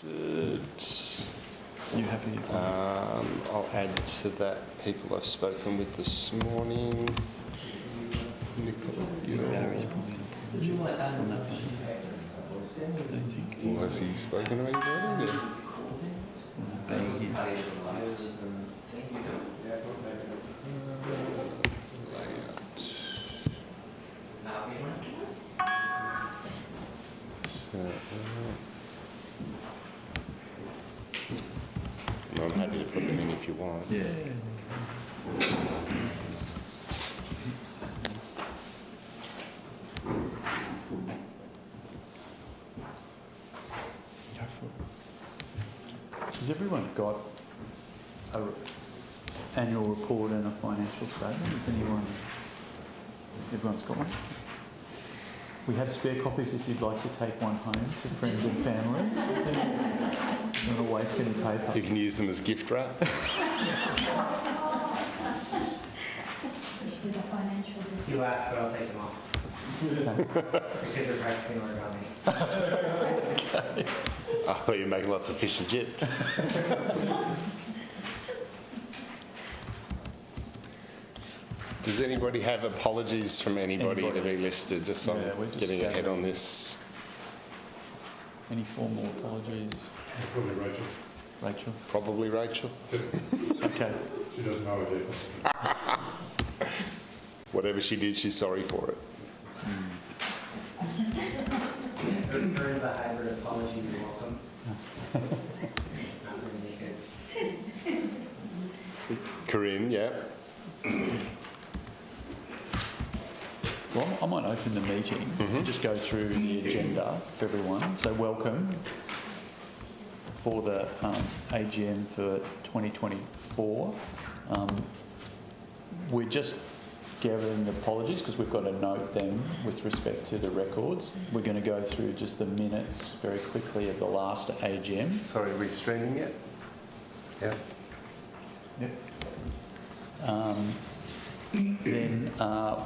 You happy? I'll add to that people I've spoken with this morning. Nicola Barry's probably on that basis. I don't think. Well, has he spoken to anybody? I'm happy to put them in if you want. Yeah. Has everyone got an annual report and a financial statement? Everyone's got one? We have spare copies if you'd like to take one home to friends and family. Don't want to waste any paper. You can use them as gift wrap. You laugh, but I'll take them off. Because you're practicing origami. Okay. I thought you were making lots of fish and chips. Does anybody have apologies from anybody to be listed? Just so I'm getting ahead on this. Any formal apologies? Probably Rachel. Rachel? Probably Rachel. Okay. She doesn't know it either. Whatever she did, she's sorry for it. There is a hybrid apology, you're welcome. Not really kids. Corinne, yeah. Well, I might open the meeting and just go through the agenda for everyone. So welcome for the AGM for 2024. We're just gathering the apologies because we've got a note then with respect to the records. We're going to go through just the minutes very quickly of the last AGM. Sorry, are we streaming it? Yeah. Yep. Then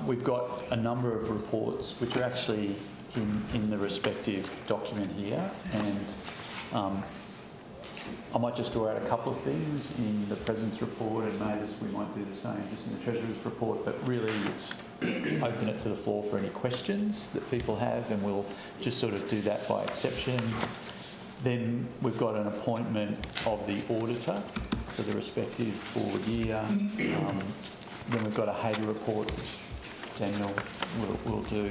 we've got a number of reports which are actually in the respective document here, and I might just draw out a couple of things in the President's report, and maybe we might do the same just in the Treasurer's report, but really it's open it to the floor for any questions that people have, and we'll just sort of do that by exception. Then we've got an appointment of the auditor for the respective forward year. Then we've got a Hader report, which Daniel will do.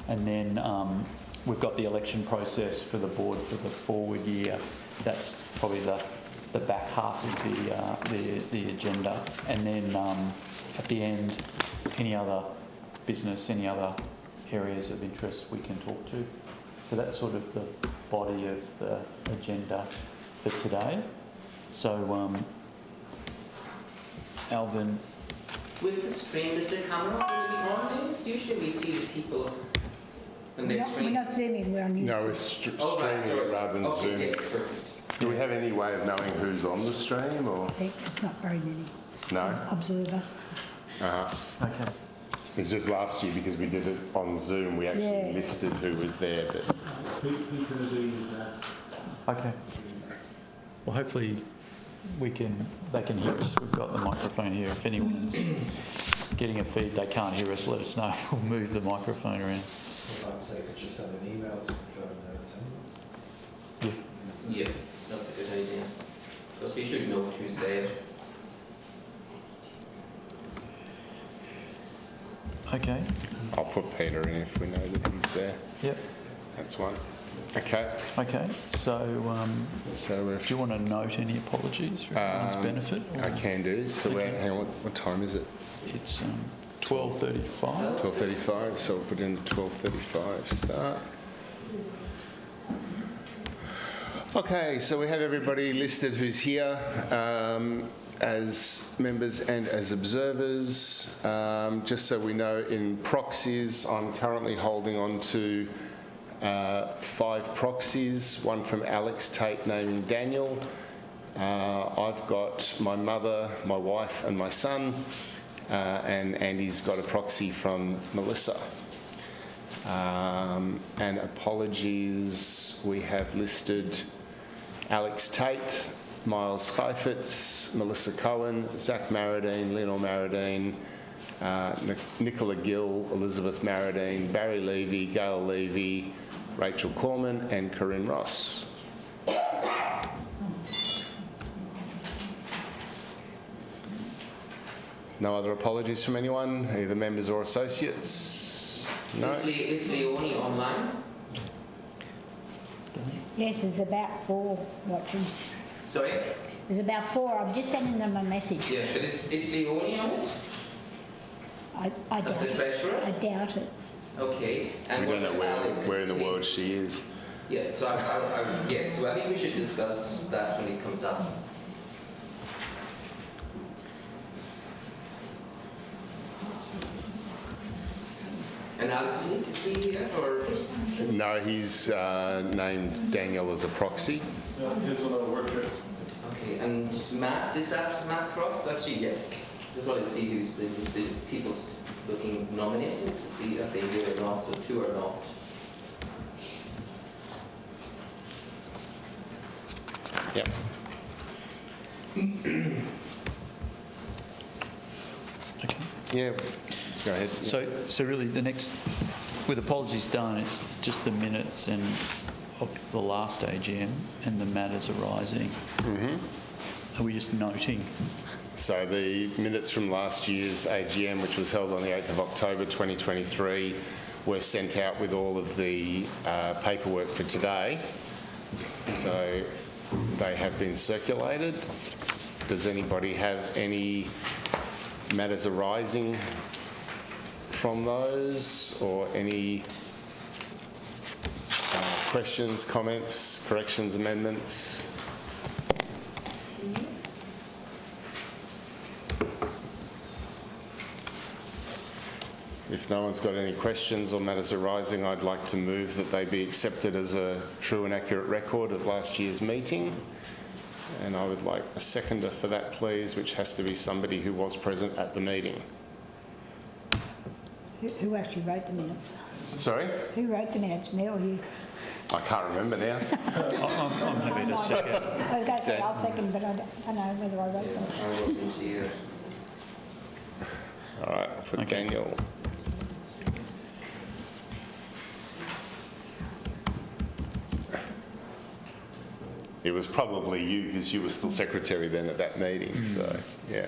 And then we've got the election process for the board for the forward year. That's probably the back half of the agenda. And then at the end, any other business, any other areas of interest we can talk to. So that's sort of the body of the agenda for today. So, Alvin. With the stream, is the camera going to be on? Usually we see the people when they stream. We're not streaming, we're on YouTube. No, we're streaming it rather than Zoom. Okay, perfect. Do we have any way of knowing who's on the stream, or? I think it's not very many. No? Observer. Okay. It's just last year because we did it on Zoom, we actually listed who was there, but... Who's going to be that? Okay. Well, hopefully they can hear us. We've got the microphone here. If anyone's getting a feed, they can't hear us, let us know. We'll move the microphone around. Sometimes they could just send an email to confirm their attendance. Yeah, that's a good idea. Because we should know who's there. Okay. I'll put Peter in if we know that he's there. Yep. That's one. Okay. Okay. So, So if do you want to note any apologies for everyone's benefit? I can do. So hang on, what time is it? It's 12:35. 12:35. So we'll put in 12:35 start. Okay, so we have everybody listed who's here as members and as observers. Just so we know, in proxies, I'm currently holding on to 5 proxies, one from Alex Tate naming Daniel. I've got my mother, my wife and my son, and Andy's got a proxy from Melissa. And apologies, we have listed Alex Tate, Miles Heifetz, Melissa Cohen, Zach Maradine, Leonor Maradine, Nicola Gill, Elizabeth Maradine, Barry Levy, Gail Levy, Rachel Corman and Corinne Ross. No other apologies from anyone, either members or associates? No? Is Leonie online? Yes, there's about 4 watching. Sorry? There's about 4. I'm just sending them a message. Yeah, but is Leonie on it? I As doubt the it. treasurer? I doubt it. Okay. And We don't know what about Alex where in the Tate? world she is. Yeah, so yes, so I think we should discuss that when it comes up. And Alex Tate, is he here or? No, he's named Daniel as a proxy. Yeah, here's another work trip. Okay, and Matt, is that Matt Cross? Actually, yeah. Just want to see who's the people looking nominated to see if they're here or not, so 2 are not. Yep. Okay. Yeah, go ahead. So really the next, with apologies done, it's just the minutes and of the last AGM and the matters arising. Are we just noting? So the minutes from last year's AGM, which was held on the 8th of October 2023, were sent out with all of the paperwork for today. So they have been circulated. Does anybody have any matters arising from those, or any questions, comments, corrections, amendments? If no one's got any questions or matters arising, I'd like to move that they be accepted as a true and accurate record of last year's meeting. And I would like a seconder for that, please, which has to be somebody who was present at the meeting. Who actually wrote the minutes? Sorry? Who wrote the minutes, me or you? I can't remember now. I'm happy to second. I was going to say I'll second, but I don't know whether I wrote them. I wasn't here. All right, I'll put Okay. Daniel. It was probably you, because you were still secretary then at that meeting, so, yeah.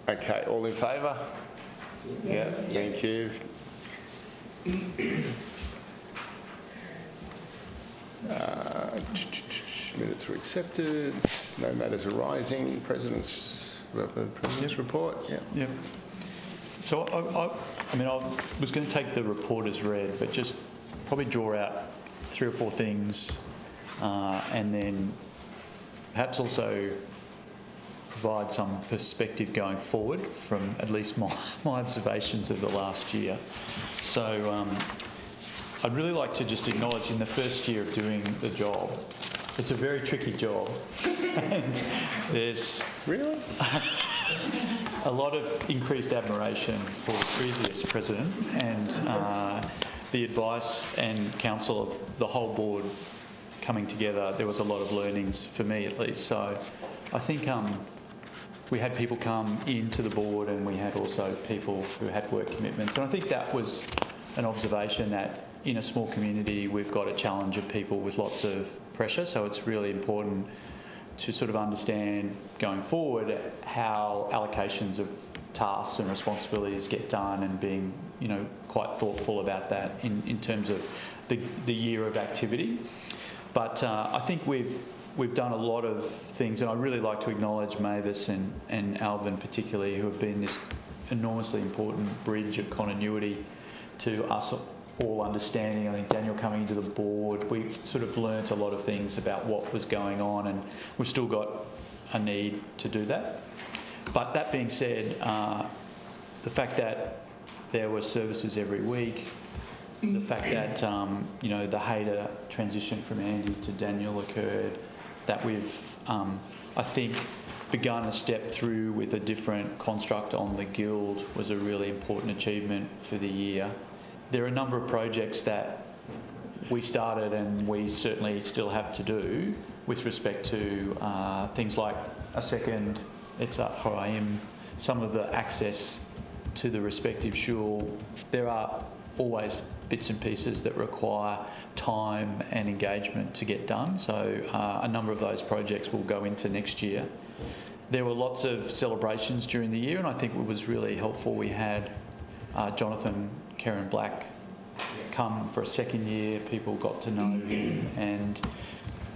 Okay, all in favour? Yeah, thank you. Minutes were accepted, no matters arising, President's report, yeah. Yep. So I mean, I was going to take the report as read, but just probably draw out 3 or 4 things, and then perhaps also provide some perspective going forward from at least my observations of the last year. So I'd really like to just acknowledge in the first year of doing the job, it's a very tricky job, and there's Really? a lot of increased admiration for the previous president and the advice and counsel of the whole board coming together. There was a lot of learnings for me, at least. So I think we had people come into the board, and we had also people who had work commitments. And I think that was an observation that in a small community, we've got a challenge of people with lots of pressure. So it's really important to sort of understand going forward how allocations of tasks and responsibilities get done, and being, quite thoughtful about that in terms of the year of activity. But I think we've done a lot of things, and I'd really like to acknowledge Mavis and Alvin particularly, who have been this enormously important bridge of continuity to us all understanding. I think Daniel coming into the board, we sort of learnt a lot of things about what was going on, and we've still got a need to do that. But that being said, the fact that there were services every week, the fact that the Hayter transition from Andy to Daniel occurred, that we've I think begun a step through with a different construct on the Guild was a really important achievement for the year. There are a number of projects that we started and we certainly still have to do with respect to things like a second, it's at Horaim, some of the access to the respective shul. There are always bits and pieces that require time and engagement to get done. So a number of those projects will go into next year. There were lots of celebrations during the year, and I think it was really helpful. We had Jonathan Karen Black come for a second year. People got to know him, and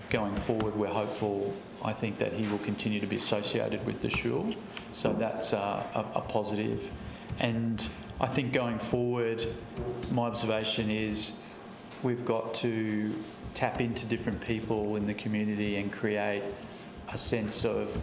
going forward, we're hopeful, I think, that he will continue to be associated with the shul. So that's a positive. And I think going forward, my observation is we've got to tap into different people in the community and create a sense of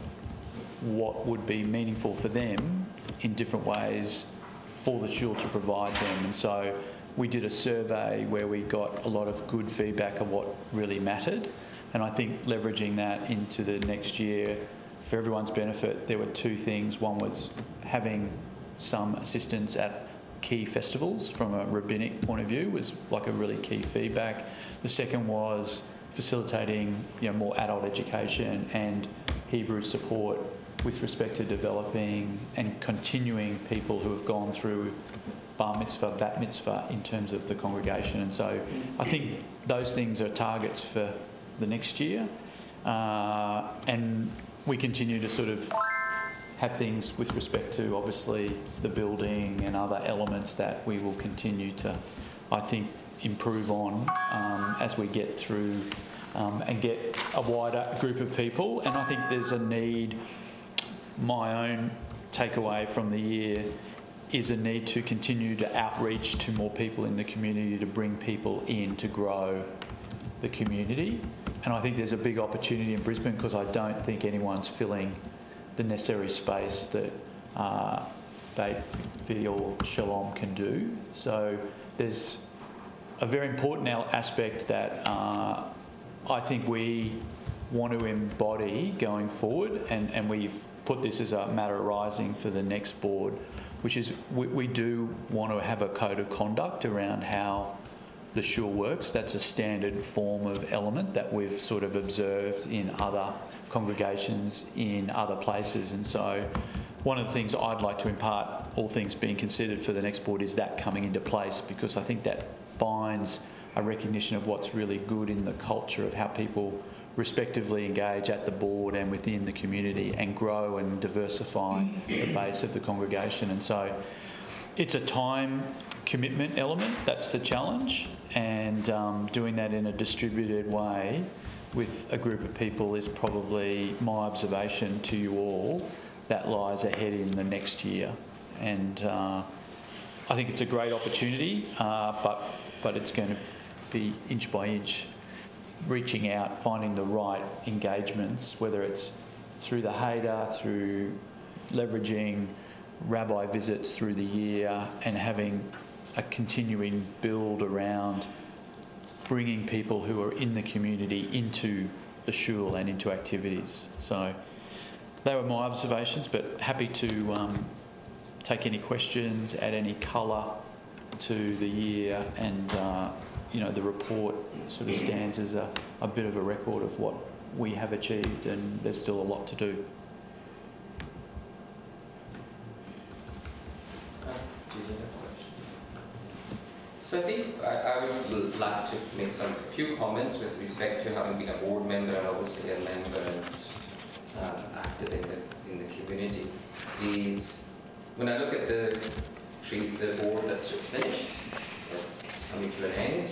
what would be meaningful for them in different ways for the shul to provide them. And so we did a survey where we got a lot of good feedback of what really mattered. And I think leveraging that into the next year, for everyone's benefit, there were two things. One was having some assistance at key festivals from a rabbinic point of view was like a really key feedback. The second was facilitating, more adult education and Hebrew support with respect to developing and continuing people who have gone through bar mitzvah, bat mitzvah in terms of the congregation. And so I think those things are targets for the next year. And we continue to sort of have things with respect to obviously the building and other elements that we will continue to, I think, improve on as we get through and get a wider group of people. And I think there's a need, my own takeaway from the year is a need to continue to outreach to more people in the community, to bring people in to grow the community. And I think there's a big opportunity in Brisbane because I don't think anyone's filling the necessary space that Beit Or Shalom can do. So there's a very important aspect that I think we want to embody going forward, and we've put this as a matter arising for the next board, which is we do want to have a code of conduct around how the shul works. That's a standard form of element that we've sort of observed in other congregations in other places. And so one of the things I'd like to impart, all things being considered for the next board, is that coming into place, because I think that binds a recognition of what's really good in the culture of how people respectively engage at the board and within the community and grow and diversify the base of the congregation. And so it's a time commitment element, that's the challenge, and doing that in a distributed way with a group of people is probably my observation to you all that lies ahead in the next year. And I think it's a great opportunity, but it's going to be inch by inch, reaching out, finding the right engagements, whether it's through the Hader, through leveraging rabbi visits through the year, and having a continuing build around bringing people who are in the community into the shul and into activities. So they were my observations, but happy to take any questions, add any colour to the year, and the report sort of stands as a bit of a record of what we have achieved, and there's still a lot to do. So I think I would like to make some few comments with respect to having been a board member and obviously a member and active in the community. Is when I look at the board that's just finished, coming to an end,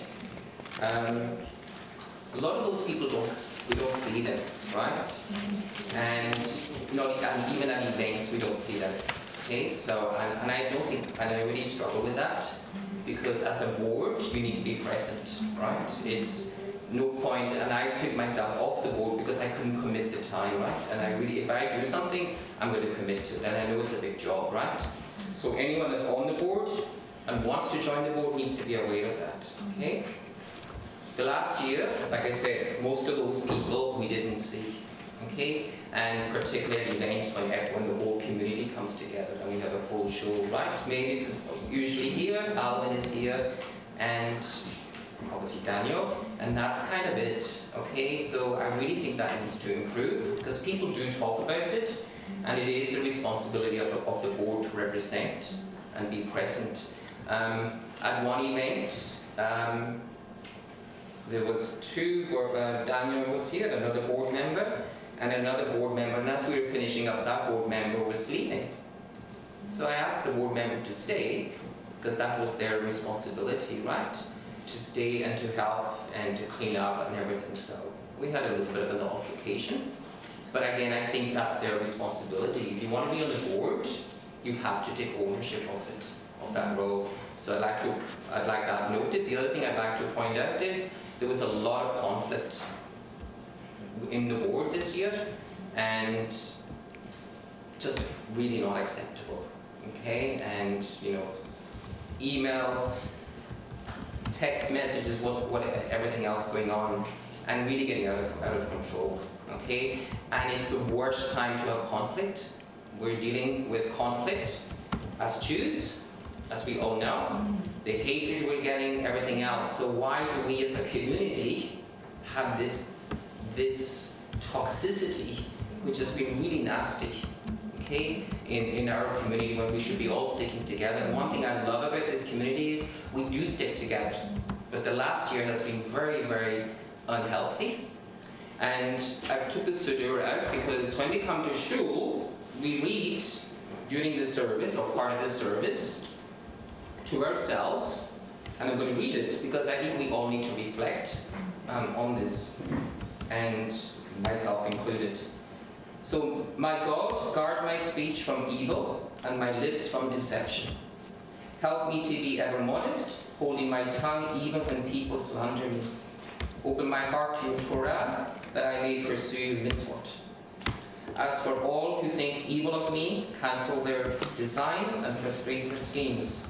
a lot of those people we don't see them, right? And even at events we don't see them. Okay, so and I don't think, and I really struggle with that, because as a board you need to be present, right? It's no point, and I took myself off the board because I couldn't commit the time, right? And I really, if I do something, I'm going to commit to it, and I know it's a big job, right? So anyone that's on the board and wants to join the board needs to be aware of that, okay? The last year, like I said, most of those people we didn't see, okay? And particularly events when the whole community comes together and we have a full show, right? Mavis is usually here, Alvin is here, and obviously Daniel, and that's kind of it, okay? So I really think that needs to improve, because people do talk about it, and it is the responsibility of the board to represent and be present. At one event, there was two, Daniel was here, another board member, and another board member, and as we were finishing up, that board member was leaving. So I asked the board member to stay, because that was their responsibility, right? To stay and to help and to clean up and everything. So we had a little bit of an altercation. But again, I think that's their responsibility. If you want to be on the board, you have to take ownership of it, of that role. So I'd like that noted. The other thing I'd like to point out is there was a lot of conflict in the board this year, and just really not acceptable. Okay, and you know, emails, text messages, what everything else going on, and really getting out of control. Okay, and it's the worst time to have conflict. We're dealing with conflict as Jews, as we all know, the hatred we're getting, everything else. So why do we as a community have this toxicity, which has been really nasty, okay, in our community, when we should be all sticking together? And one thing I love about this community is we do stick together, but the last year has been very, very unhealthy. And I took the Sudur out because when we come to shul, we read during the service, or part of the service, to ourselves, and I'm going to read it because I think we all need to reflect on this, and myself included. So, my God, guard my speech from evil and my lips from deception. Help me to be ever modest, holding my tongue even when people slander me. Open my heart to your Torah, that I may pursue mitzvot. As for all who think evil of me, cancel their designs and frustrate their schemes.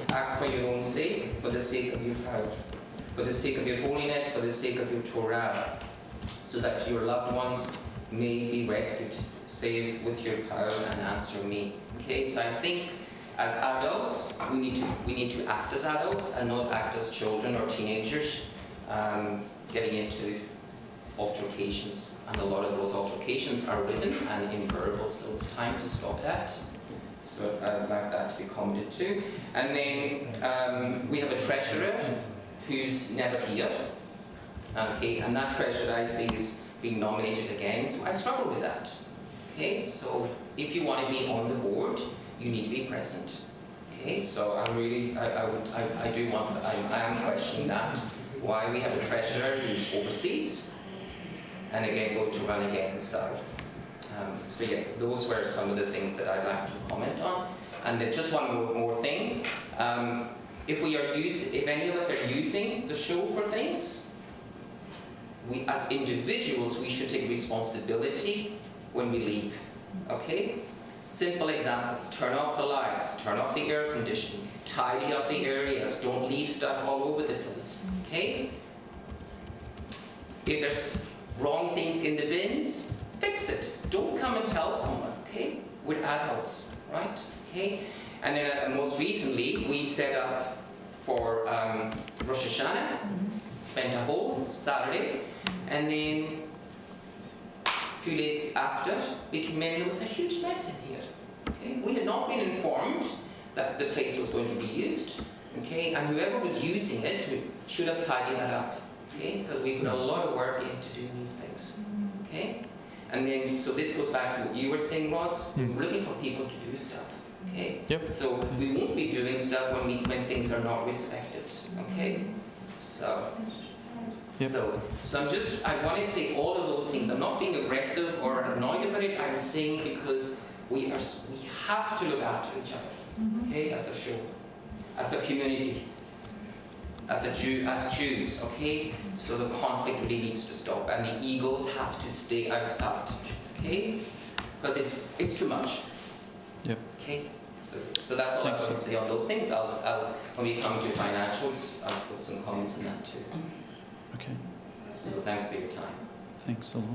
Act for your own sake, for the sake of your power, for the sake of your holiness, for the sake of your Torah, so that your loved ones may be rescued. Save with your power and answer me. Okay, so I think as adults, we need to act as adults and not act as children or teenagers, getting into altercations, and a lot of those altercations are written and in verbal, so it's time to stop that. So I'd like that to be commented to. And then we have a treasurer who's never here, okay, and that treasurer I see is being nominated again, so I struggle with that. Okay, so if you want to be on the board, you need to be present. Okay, so I am questioning that, why we have a treasurer who's overseas, and again go to run again. So yeah, those were some of the things that I'd like to comment on. And then just one more thing, if any of us are using the show for things, we as individuals, we should take responsibility when we leave. Okay? Simple examples: turn off the lights, turn off the air conditioning, tidy up the areas, don't leave stuff all over the place. Okay? If there's wrong things in the bins, fix it. Don't come and tell someone, okay? We're adults, right? Okay? And then most recently, we set up for Rosh Hashanah, spent a whole Saturday, and then a few days after, we came in, there was a huge mess in here. Okay? We had not been informed that the place was going to be used, okay? And whoever was using it should have tidied that up, okay? Because we put a lot of work into doing these things, okay? And then, so this goes back to what you were saying, Ross. We're looking for people to do stuff, okay? Yep. So we won't be doing stuff when things are not respected, okay? So. Yep. So I want to say all of those things. I'm not being aggressive or annoyed about it. I'm saying it because we have to look after each other, okay? As a show, as a community, as Jews, okay? So the conflict really needs to stop, and the egos have to stay outside, okay? Because it's too much. Yep. Okay. So that's all I want to say on those things. I'll when we come to financials, I'll put some comments on that too. Okay. So thanks for your time. Thanks a lot.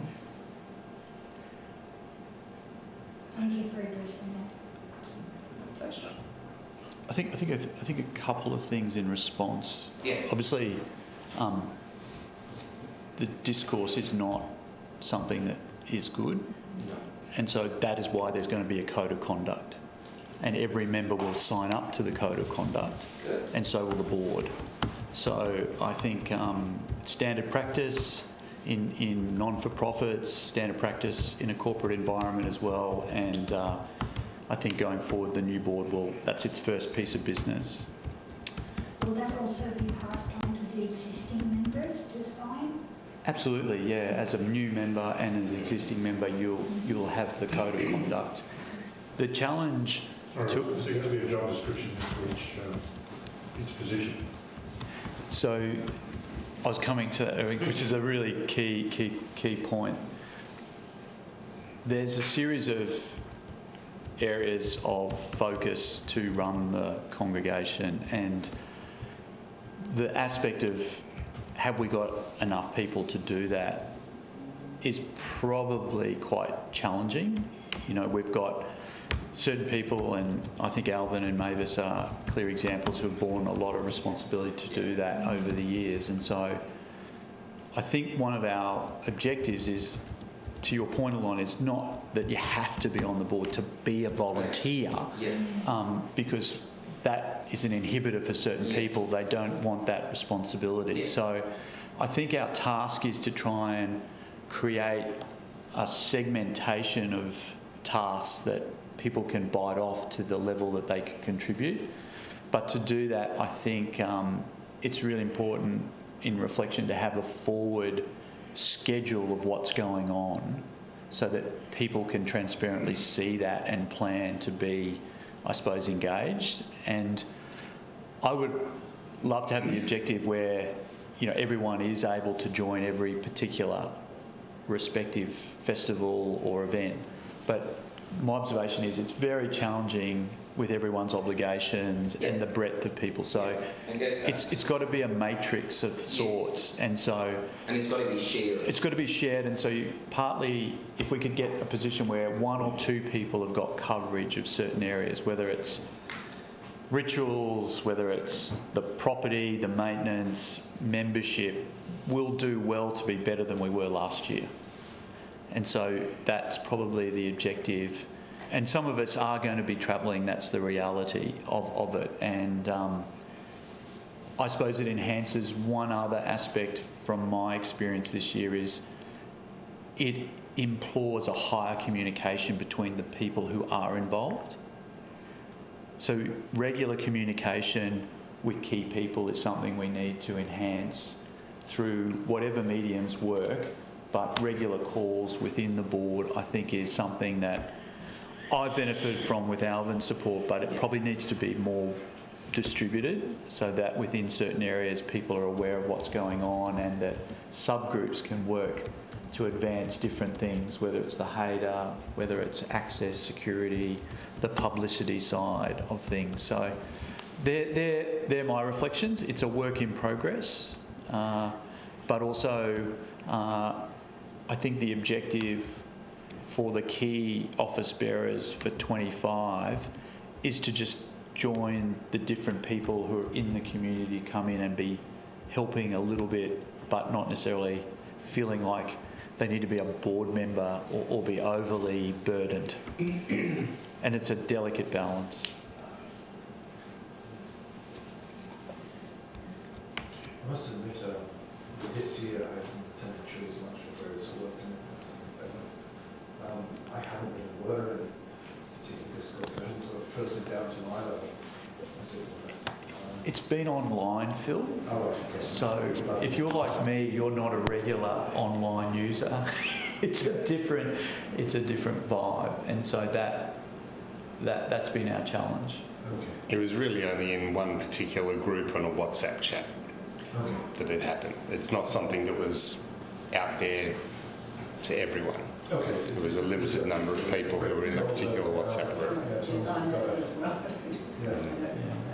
Thank you for addressing that. Pleasure. I think a couple of things in response. Yeah. Obviously, the discourse is not something that is good. No. And so that is why there's going to be a code of conduct. And every member will sign up to the code of conduct, Good. and so will the board. So I think standard practice in non-for-profits, standard practice in a corporate environment as well, and I think going forward the new board that's its first piece of business. Will that also be passed on to the existing members to sign? Absolutely, yeah. As a new member and as an existing member, you'll have the code of conduct. The challenge Is there going to be a job description for each position? So I was coming to that, which is a really key point. There's a series of areas of focus to run the congregation, and the aspect of have we got enough people to do that is probably quite challenging. You know, we've got certain people, and I think Alvin and Mavis are clear examples who have borne a lot of responsibility to do that over the years. And so I think one of our objectives is, to your point, Alon, it's not that you have to be on the board to be a volunteer, because that is an inhibitor for certain people. They don't want that responsibility. Yeah. So I think our task is to try and create a segmentation of tasks that people can bite off to the level that they can contribute. But to do that, I think it's really important in reflection to have a forward schedule of what's going on so that people can transparently see that and plan to be, I suppose, engaged. And I would love to have the objective where, you know, everyone is able to join every particular respective festival or event. But my observation is it's very challenging with everyone's obligations and the breadth of people. So it's got to be a matrix of sorts. And so... And it's got to be shared. It's got to be shared. And so partly, if we could get a position where one or two people have got coverage of certain areas, whether it's rituals, whether it's the property, the maintenance, membership, we'll do well to be better than we were last year. And so that's probably the objective. And some of us are going to be travelling, that's the reality of it. And I suppose it enhances one other aspect from my experience this year is it implores a higher communication between the people who are involved. So regular communication with key people is something we need to enhance through whatever mediums work, but regular calls within the board, I think, is something that I've benefited from with Alvin's support, but it probably needs to be more distributed so that within certain areas people are aware of what's going on and that subgroups can work to advance different things, whether it's the HADA, whether it's access, security, the publicity side of things. So they're my reflections. It's a work in progress, but also I think the objective for the key office bearers for 25 is to just join the different people who are in the community, come in and be helping a little bit, but not necessarily feeling like they need to be a board member or be overly burdened. And it's a delicate balance. I must admit, this year I haven't attended Child's much for various work commitments and whatever. I haven't been aware of particular difficulties. It hasn't sort of filtered down to my level. It's been online, Phil. Oh, right, okay. So if you're like me, you're not a regular online user. It's a different vibe, and so that's been our challenge. Okay. It was really only in one particular group on a WhatsApp chat Okay. that it happened. It's not something that was out there to everyone. Okay. There was a limited number of people who were in a particular WhatsApp group. Yeah.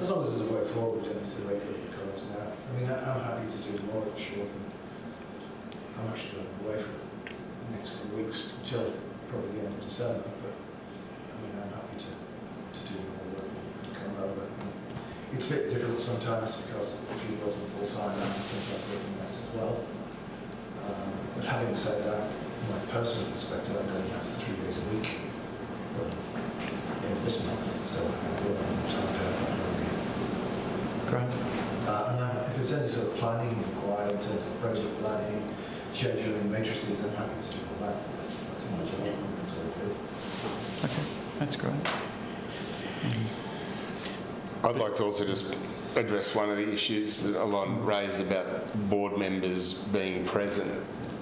As long as there's a way forward, then it's a way for the cause now. I mean, I'm happy to do more, sure. I'm actually away for the next couple of weeks until probably the end of December, but I mean, I'm happy to do more work and come over. It's a bit difficult sometimes because if you're working full-time, you tend to have working nights as well. But having said that, from my personal perspective, I'm going to 3 days a week. But in this month, so I can work on time to have Great. if there's any sort of planning required in terms of project planning, scheduling, matrices, I'm happy to do all that. That's my job. That's what I do. Okay, that's great. I'd like to also just address one of the issues that Alon raised about board members being present.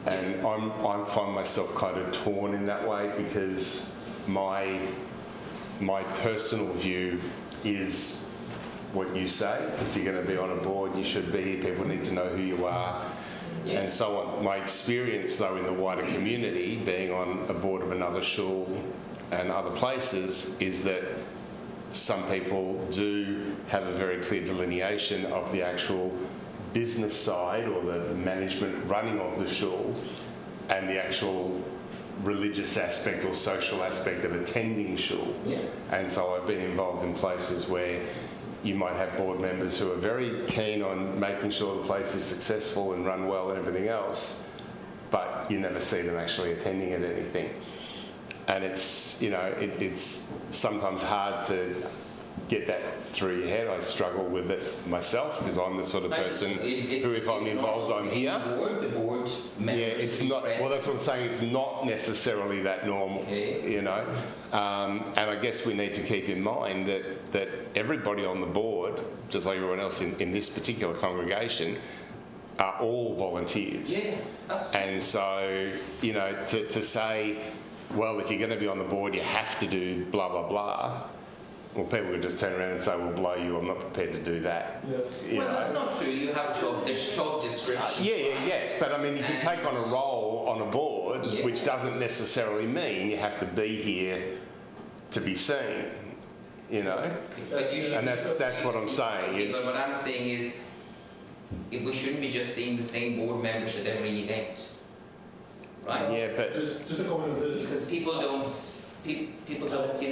And I find myself kind of torn in that way because my personal view is what you say. If you're going to be on a board, you should be here. People need to know who you are and so on. My experience, though, in the wider community, being on a board of another shul and other places, is that some people do have a very clear delineation of the actual business side or the management running of the shul and the actual religious aspect or social aspect of attending shul. And so I've been involved in places where you might have board members who are very keen on making sure the place is successful and run well and everything else, but you never see them actually attending at anything. And it's, you know, it's sometimes hard to get that through your head. I struggle with it myself because I'm the sort of person who, if I'm involved, I'm here. The board members it's not. Well, that's what I'm saying. It's not necessarily that normal, you know. And I guess we need to keep in mind that everybody on the board, just like everyone else in this particular congregation, are all volunteers. Yeah, absolutely. And so, you know, to say, well, if you're going to be on the board, you have to do blah, blah, blah. Well, people could just turn around and say, well, blow you, I'm not prepared to do that. You know? That's not true. You have job description. Yes. But I mean, you can take on a role on a board, which doesn't necessarily mean you have to be here to be seen, you know? But you should. And that's what I'm saying. Okay, but what I'm saying is, we shouldn't be just seeing the same board members at every event, right? Yeah, but Just a comment on this. Because people don't see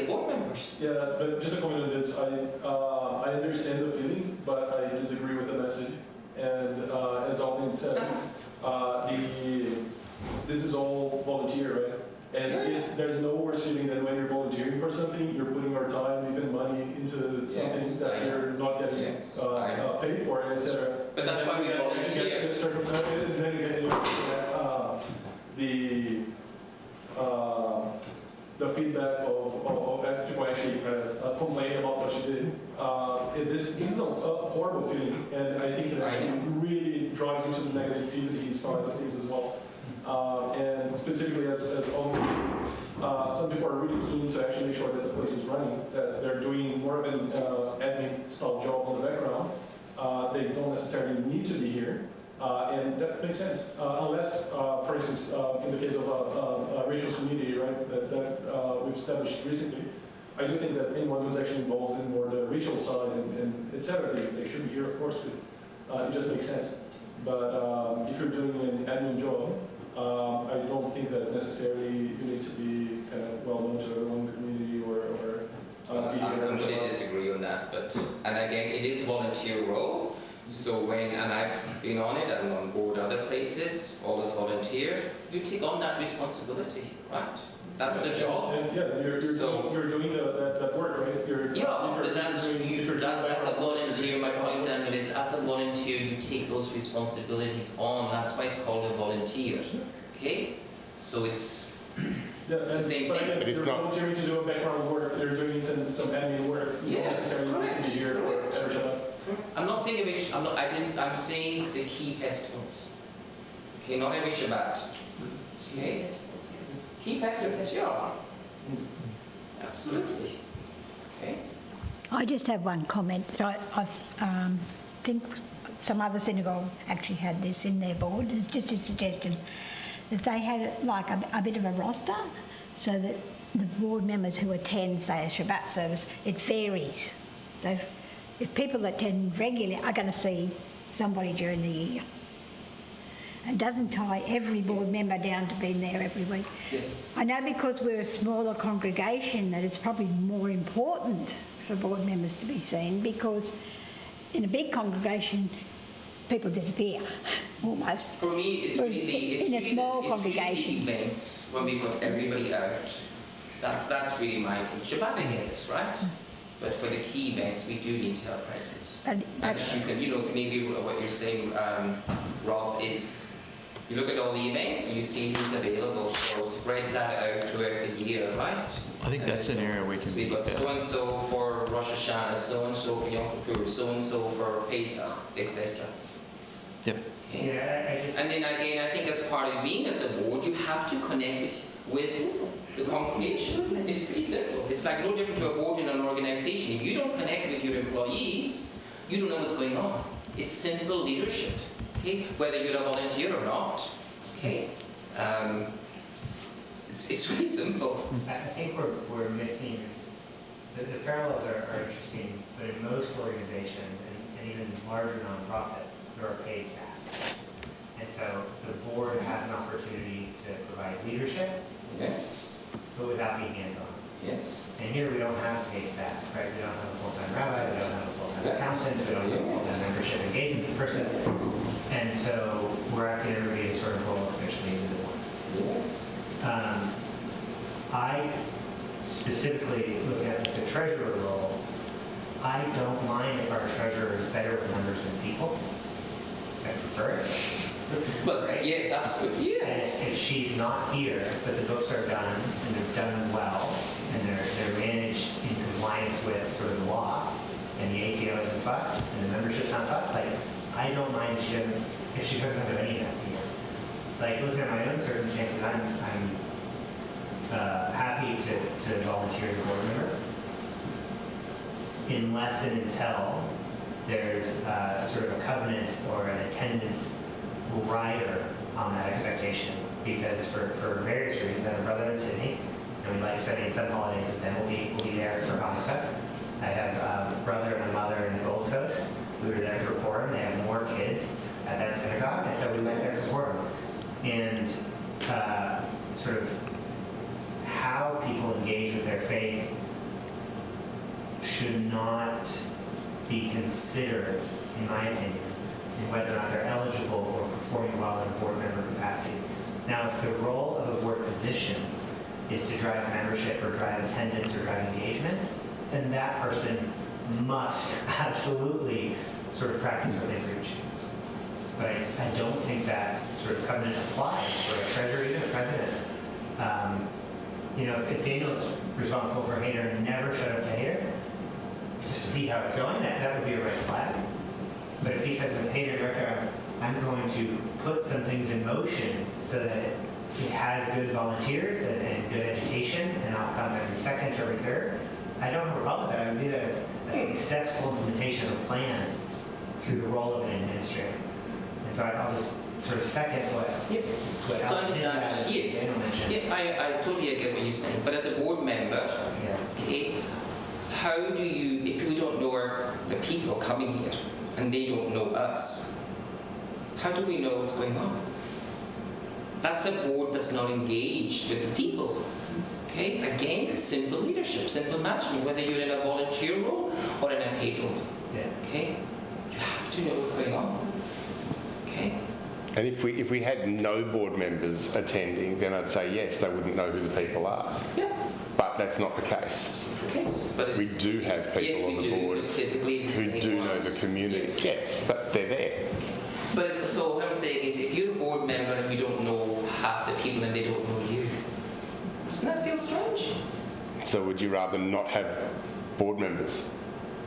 the board members. Yeah, but just a comment on this. I understand the feeling, but I disagree with the message. And as Alvin said, this is all volunteer, right? And there's no worse feeling than when you're volunteering for something, you're putting your time, even money into something that you're not getting paid for, etc. But that's why we volunteer. And then you get the feedback of people actually kind of complaining about what you did. This is a horrible feeling, and I think it actually really drives into the negativity side of things as well. And specifically as some people are really keen to actually make sure that the place is running, that they're doing more of an admin style job on the background. They don't necessarily need to be here. And that makes sense, unless, for instance, in the case of Rachel's community, right, that we've established recently, I do think that anyone who's actually involved in more the racial side and et cetera, they should be here, of course, because it just makes sense. But if you're doing an admin job, I don't think that necessarily you need to be kind of well known to everyone in the community or I'm going to disagree on that, and again, it is volunteer role. So and I've been on it, I'm on board other places, all as volunteer, you take on that responsibility, right? That's the job. You're doing that work, right? That's as a volunteer, my point, Daniel, is as a volunteer, you take those responsibilities on. That's why it's called a volunteer, okay? So it's the same thing. But it's not volunteering to do a background work, they're doing some admin work. Yes, correct. I'm not saying every I'm saying the key festivals. Okay, not every Shabbat. Okay? Key festivals, yeah. Absolutely. Okay? I just have one comment that I think some other synagogue actually had this in their board. It's just a suggestion that they had like a bit of a roster so that the board members who attend, say, a Shabbat service, it varies. So if people that attend regularly are going to see somebody during the year. It doesn't tie every board member down to being there every week. Yeah. I know because we're a smaller congregation that it's probably more important for board members to be seen because in a big congregation, people disappear, almost. For me, it's Whereas really in a small the congregation. events when we got everybody out. That's really my thing. Shabbat, I get this, right? But for the key events, we do need to have presence. But And you can, maybe what you're saying, Ross, is you look at all the events, you see who's available, so spread that out throughout the year, right? I think that's an area we can So we've got look at. so-and-so for Rosh Hashanah, so-and-so for Yom Kippur, so-and-so for Pesach, etc. Yep. Okay? Yeah, I just, And then again, I think as part of being as a board, you have to connect with the congregation. It's pretty simple. It's like no different to a board in an organization. If you don't connect with your employees, you don't know what's going on. It's simple leadership, okay? Whether you're a volunteer or not, okay? It's really simple. I think we're missing, the parallels are interesting, but in most organizations, and even larger nonprofits, there are paid staff. And so the board has an opportunity to provide leadership, Yes, but without being hands-on. yes. And here we don't have paid staff, right? We don't have a full-time rabbi, we don't have a full-time Yeah. accountant, we don't have a full-time membership engagement person. And so we're asking everybody to sort of roll up their sleeves into one. Yes. I specifically look at the treasurer role. I don't mind if our treasurer is better with numbers than people. I prefer it. Well, Right. yes, absolutely, And yes. if she's not here, but the books are done and they're done well, and they're managed in compliance with sort of the law, and the ATO isn't fussed, and the membership's not fussed, like, I don't mind if she doesn't have any of that here. Like, looking at my own circumstances, I'm happy to volunteer as a board member, unless and until there's sort of a covenant or an attendance rider on that expectation. Because for various reasons, I have a brother in Sydney, and we like spending some holidays with them. We'll be there for Hanukkah. I have a brother and a mother in the Gold Coast. We were there for Purim. They have more kids at that synagogue, and so we went there for Purim. And sort of how people engage with their faith should not be considered, in my opinion, in whether or not they're eligible or performing well in a board member capacity. Now, if the role of a board position is to drive membership or drive attendance or drive engagement, then that person must absolutely sort of practice what they preach. But I don't think that sort of covenant applies for a treasurer, even a president. If Daniel's responsible for Hader and never showed up to Hader, just to see how it's going, that would be a red flag. But if he says, as Hader director, I'm going to put some things in motion so that it has good volunteers and good education, and I'll come every second or every third, I don't have a problem with that. I would view that as a successful implementation of a plan through the role of an administrator. And so I'll just sort of second what So I understand, yes. Daniel mentioned. Yeah, I totally get what you're saying. But as a board member, Yeah. okay, how do you, if we don't know the people coming here and they don't know us, how do we know what's going on? That's a board that's not engaged with the people. Okay, again, simple leadership, simple management, whether you're in a volunteer role or in a paid role. Yeah. Okay, you have to know what's going on. Okay. And if we had no board members attending, then I'd say yes, they wouldn't know who the people are. Yeah, But that's not the case. that's not the case. But it's, We do have people on the board but typically the who same do know ones. the community. Yeah, but they're there. But so what I'm saying is, if you're a board member and you don't know half the people and they don't know you, doesn't that feel strange? So would you rather not have board members?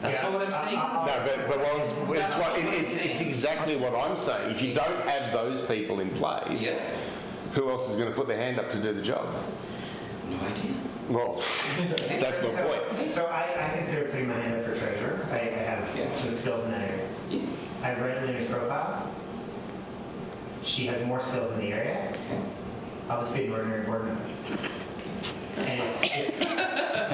That's Yeah. not what I'm saying. No, but it's saying. exactly what I'm saying. If you don't have those people in place, Yeah. who else is going to put their hand up to do the job? No idea. Well, that's my point. So I consider putting my hand up for treasurer. I have Yeah. some skills in that area. Yeah. I've read Lena's profile. She has more skills in the area. Okay. I'll just be an ordinary board member. That's And fine.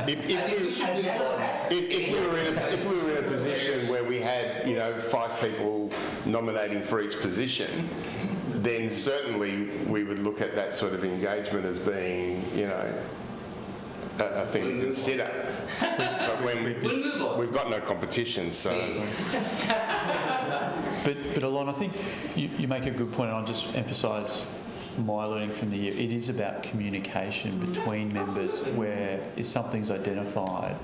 If I think we should move on. If we were in a position where we had, 5 people nominating for each position, then certainly we would look at that sort of engagement as being, a thing to consider. But when We'll move on. we've got no competition, so But Alon, I think you make a good point, and I'll just emphasise my learning from the year. It is about communication between members, where if something's identified,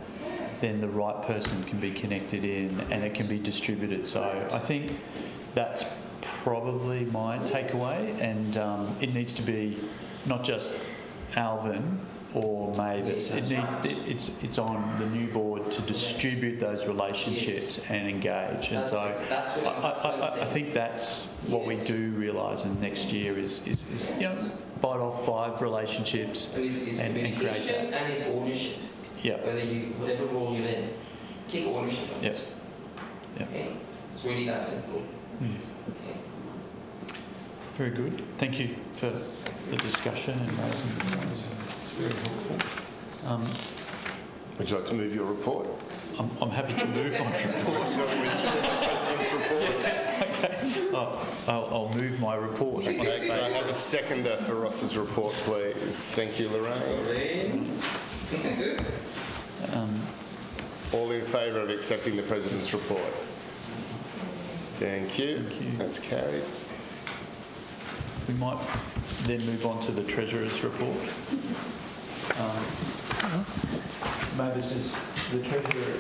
then the right person can be connected in and it can be distributed. So I think that's probably my takeaway, and it needs to be not just Alvin or Mavis. It's on the new board to distribute those relationships and engage. And so That's really I think that's what we do realise in next year is bite off 5 relationships And it's and create communication that. and it's ownership. Yeah. Whatever role you're in, take ownership of Yes. it. Yeah. Okay? It's really that simple. Mm. Okay. Very good. Thank you for the discussion and raising the points. It's very helpful. would you like to move your report? I'm happy to move my report. We're still in the President's report. I'll move my report. Okay, can I have a seconder for Ross's report, please? Thank you, Lorraine. Lorraine. All in favour of accepting the President's report? Thank you. Thank you. That's carried. We might then move on to the Treasurer's report. Mavis, is the Treasurer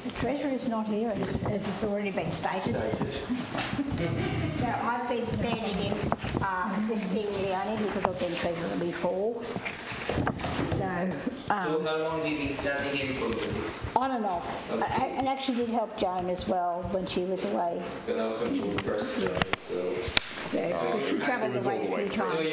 The Treasurer is not here, as has already been stated. So I've been standing in assisting Leonie because I've been Treasurer before. So, So how long have you been standing in for this? on and off. And actually did help Joan as well when she was away. But that was when you were first started, so... So she travelled away a few So times.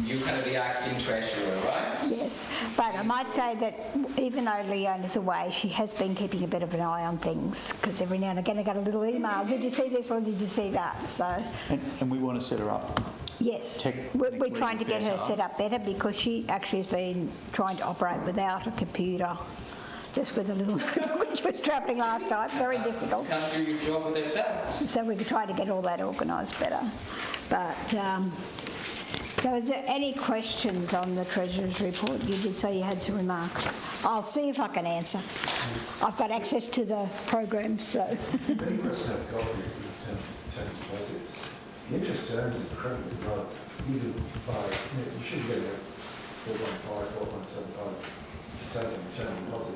you're kind of the acting treasurer, right? Yes, but I might say that even though Leonie is away, she has been keeping a bit of an eye on things, because every now and again I get a little email, did you see this or did you see that? So, and we want to set her up. yes, we're trying to get her set up better, because she actually has been trying to operate without a computer, just with a little, when she was travelling last time, very difficult. Can't do your job without that. So we could try to get all that organised better. But, so is there any questions on the Treasurer's report? You did say you had some remarks. I'll see if I can answer. I've got access to the program, so. The only question I've got is term deposits. The interest earned is incredibly low, even by, you should get a 4.5, 4.75% on the term deposit.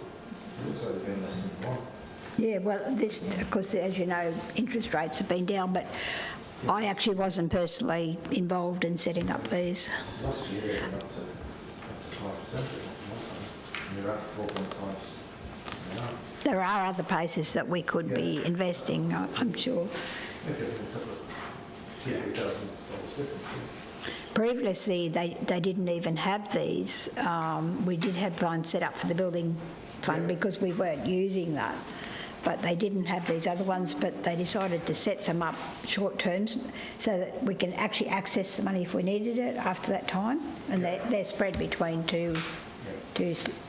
It looks like they've been less than 1. Yeah, well, this, of course, as you know, interest rates have been down, but I actually wasn't personally involved in setting up these. Last year they went up to 5%, and you're at 4.5 now. There are other places that we could be investing, I'm sure. Maybe a couple of $50,000 difference. Previously, they didn't even have these. We did have one set up for the building fund because we weren't using that. But they didn't have these other ones, but they decided to set some up short terms so that we can actually access the money if we needed it after that time. And they're spread between two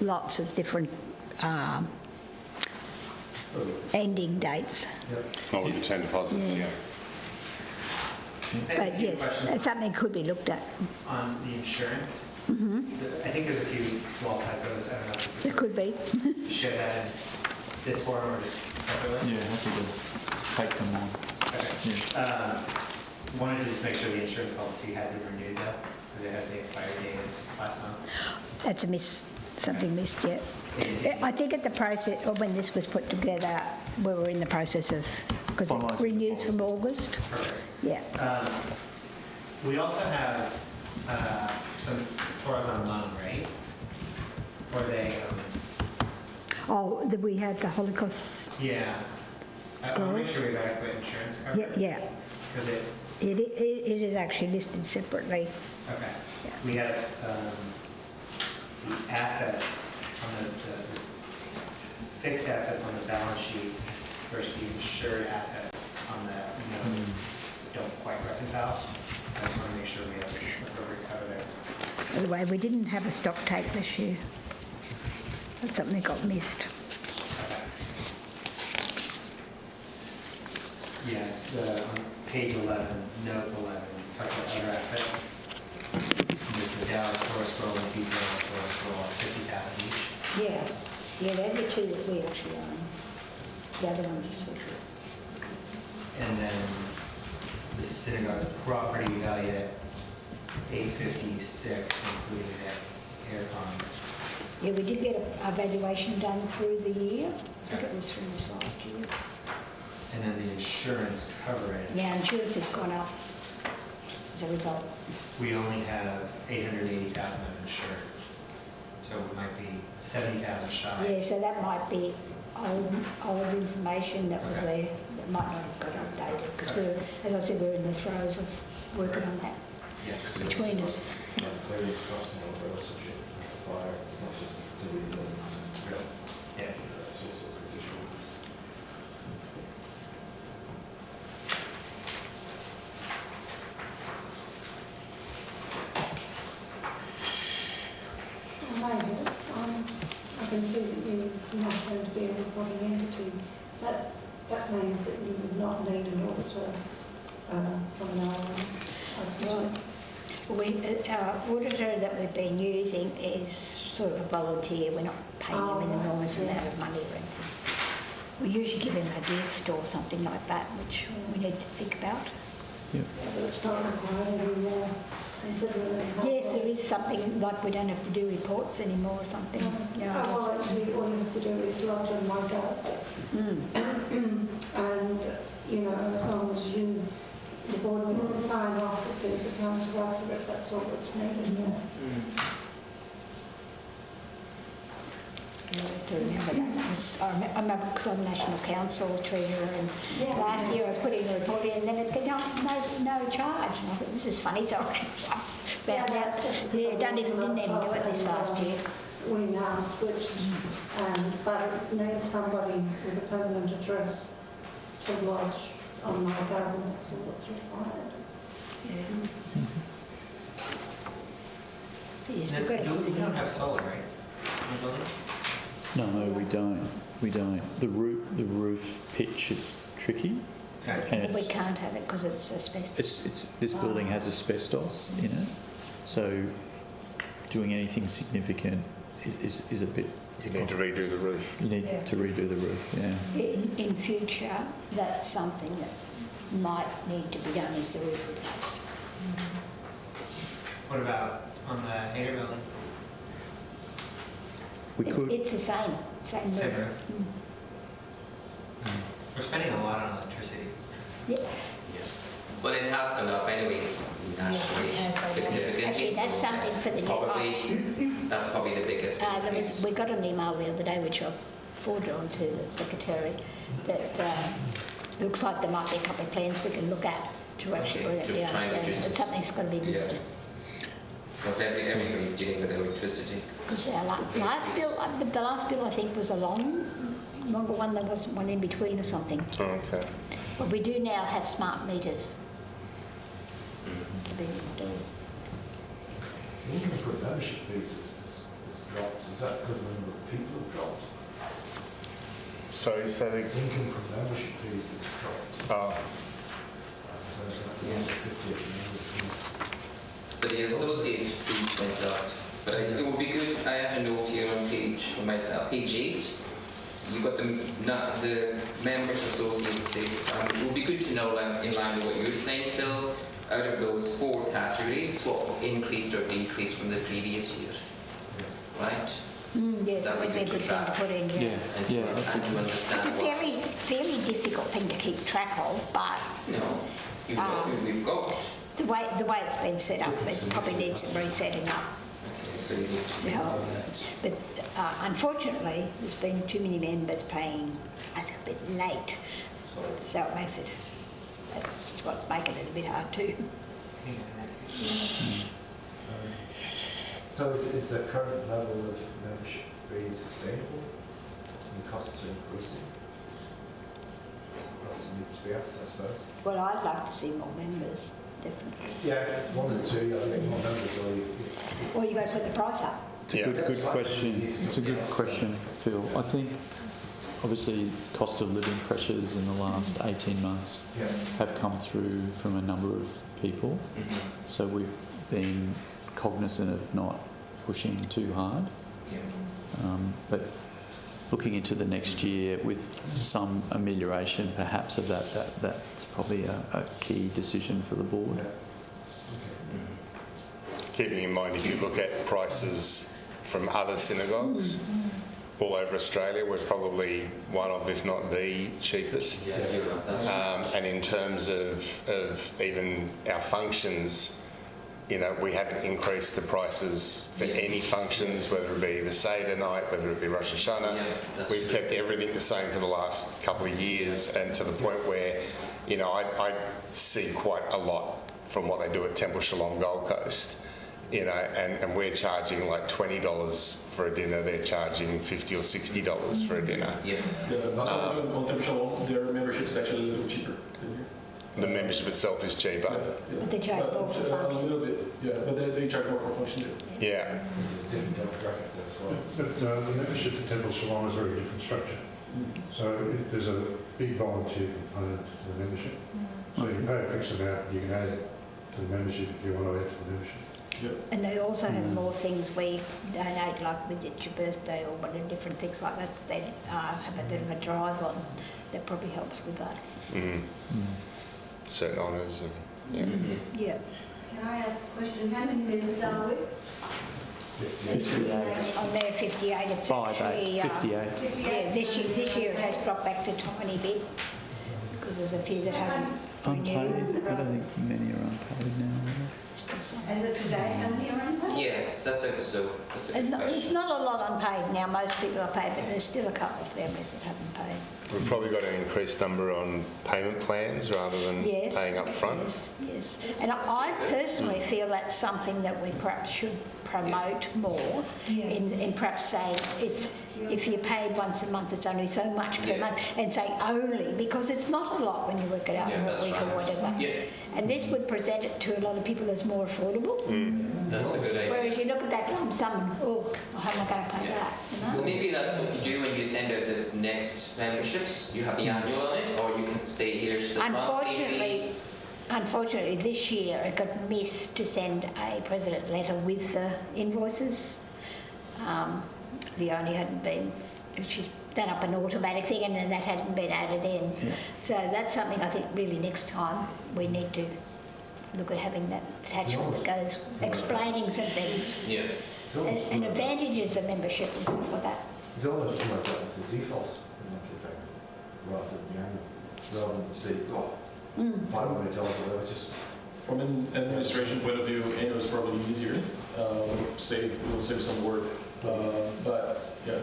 lots of different ending dates. Oh, with the term deposits, yeah. But yes, it's something that could be looked at. On the insurance, I think there's a few small typos. I don't know if It could be. you share that in this form or just separately. Yeah, happy to take them on. Okay. Yeah. Wanted to just make sure the insurance policy had been renewed though, because it has the expiry date is last month. That's a miss, something missed yet. I think at the process, or when this was put together, we were in the process of, because it Finalising renews the from August. Perfect. Yeah. We also have some tours on loan, right? Or they, Oh, we had the Holocaust. yeah. I want to make sure we have adequate insurance coverage. Yeah. Because It is actually listed separately. okay. Yeah. We have the assets on the fixed assets on the balance sheet versus the insured assets on the note don't quite reconcile. I just want to make sure we have appropriate cover there. By the way, we didn't have a stock take this year. That's something that got missed. Yeah, on page 11, note 11, talk about other assets. with the Dallas Forest Scroll and Beat Or Forest Scroll at 50,000 each. Yeah, they're the two that we actually own. The other one's a secret. And then the synagogue property valued at 856, including the air cons. Yeah, we did get a valuation done through the year. I think it was through this last year. And then the insurance coverage, Now insurance has gone up as a result. we only have 880,000 of insured. So it might be 70,000 shy. Yeah, so that might be old information that was Okay. there that might not have got updated because we're, as I said, we're in the throes of working on that Yeah. between us. Clearly it's costing a lot of subject to fire, it's not just doing buildings, Yeah. it's all sorts of additional. Hi, yes, I can see that you're not going to be a reporting entity. That means that you would not need an auditor from now on. Our auditor that we've been using is sort of a volunteer. We're not paying him an enormous amount of money or anything. We usually give him a gift or something like that, which we need to think about. Yeah, but it's not required anymore, considering. Yes, there is something like we don't have to do reports anymore or something. Yeah, Oh, well, actually, all you have to do is lodge on my go. And, you know, as long as you, the board will sign off that these accounts are accurate, that's all that's needed. I have to remember that. I remember because I'm National Council treasurer and last year I was putting a report in and then it no charge. And I thought, this is funny, sorry. Didn't even do it this last year. We now switched, but it needs somebody with a permanent address to lodge on my government, that's all that's required. You still got to We don't have solar, right? In the building? No, we don't. We don't. The roof pitch is tricky, Okay. and We it's can't have it because it's asbestos. this building has asbestos in it, so doing anything significant is a bit. You need to redo the roof. You need to redo the roof. Yeah. In future, that's something that might need to be done is the roof replaced. What about on the Hager building? We could. It's the same Same roof. roof? We're spending a lot on electricity. Yeah. But it has gone up anyway, nationally, significantly. Actually, that's so something for the that's probably the biggest increase. we got an email the other day which I've forwarded on to the secretary that looks like there might be a couple of plans we can look at to actually bring it to down. try and So reduce it. something's got to be visited. Because everybody's dealing with electricity. Because our the last bill I think was a longer one. There wasn't one in between or something. Okay. But we do now have smart meters being installed. Income for membership fees is dropped, is that because the number of people have dropped? Sorry, so the, Income from membership fees has dropped. So that 50 But the associate fees went up. But it would be good, I have a note here on page, for myself, page 8. You've got the members associates. It would be good to know, like, in line with what you're saying, Phil, out of those 4 categories, what increased or decreased from the previous year, right? Yes, That that would be a would good thing to put in. Yeah. And to, Yeah. and to understand It's a what, fairly difficult thing to keep track of, but you know, we've got. the way it's been set up, it probably needs some resetting up Okay, so you need to help. But unfortunately, there's been too many members paying a little bit late, so it makes it. That's what's making it a bit hard too. So is the current level of membership fees sustainable? And the costs are increasing? That needs to be asked, I suppose. Well, I'd like to see more members, definitely. Yeah, 1 or 2, I think more members or you... Or you guys put the price up. It's a good question. It's a good question, Phil. I think obviously cost of living pressures in the last 18 months Yeah. have come through from a number of people. So we've been cognizant of not pushing too hard. Yeah. But looking into the next year with some amelioration perhaps of that's probably a key decision for the board. Keeping in mind, if you look at prices from other synagogues all over Australia, we're probably one of, if not the cheapest. Yeah, you're right. That's right. And in terms of even our functions, you know, we haven't increased the prices for any functions, whether it be the Seder night, whether it be Rosh Hashanah. Yeah, that's We've true. kept everything the same for the last couple of years, and to the point where, you know, I see quite a lot from what they do at Temple Shalom Gold Coast, you know, and we're charging like $20 for a dinner, they're charging $50 or $60 for a dinner. Yeah. Yeah, on Temple Shalom, their membership is actually a little cheaper than here. The membership itself is cheaper. But they charge more for A little functions. bit, yeah, but they charge more for functions. Yeah. There's a different demographic there as well. But the membership at Temple Shalom is a very different structure. So there's a big volunteer component to the membership. So you can pay a fixed amount, you can add to the membership if you want to add to the membership. And they also have more things where you donate, like with your birthday or whatever, different things like that. They have a bit of a drive on. That probably helps with that. Certain honours and Yeah. Can I ask a question? How many members are we? 58. On there, 58. It's actually, 58. yeah, this year it has dropped back to a tiny bit because there's a few that haven't Unpaid? I renewed. don't think many are unpaid now. Still some. As of today, how many are in there? Yeah, so that's a good And it's question. not a lot unpaid now. Most people are paid, but there's still a couple of families that haven't paid. we've probably got an increased number on payment plans rather than Yes. paying up front. Yes. And I personally feel that's something that we perhaps should promote more in perhaps saying it's if you're paid once a month it's only so much per Yeah. month, and say only because it's not a lot when you work it out Yeah, in a that's week or right. whatever. Yeah. And this would present it to a lot of people as more affordable. That's a good idea. Whereas you look at that lump sum and, oh, how am I going to pay that? You So know? maybe that's what you do when you send out the next memberships. You have the annual on it, or you can say here's the monthly. Unfortunately, this year it got missed to send a president letter with the invoices. The only hadn't been, she's done up an automatic thing and then that hadn't been added in. Yeah. So that's something I think really next time we need to look at having that attachment that goes explaining some things Yeah. and advantages of membership and stuff like that. You don't want to promote that as the default in monthly payment rather than the annual, rather than say, oh, $500 or whatever, just From an administration point of view, annual is probably easier. We'll save some work, but yeah.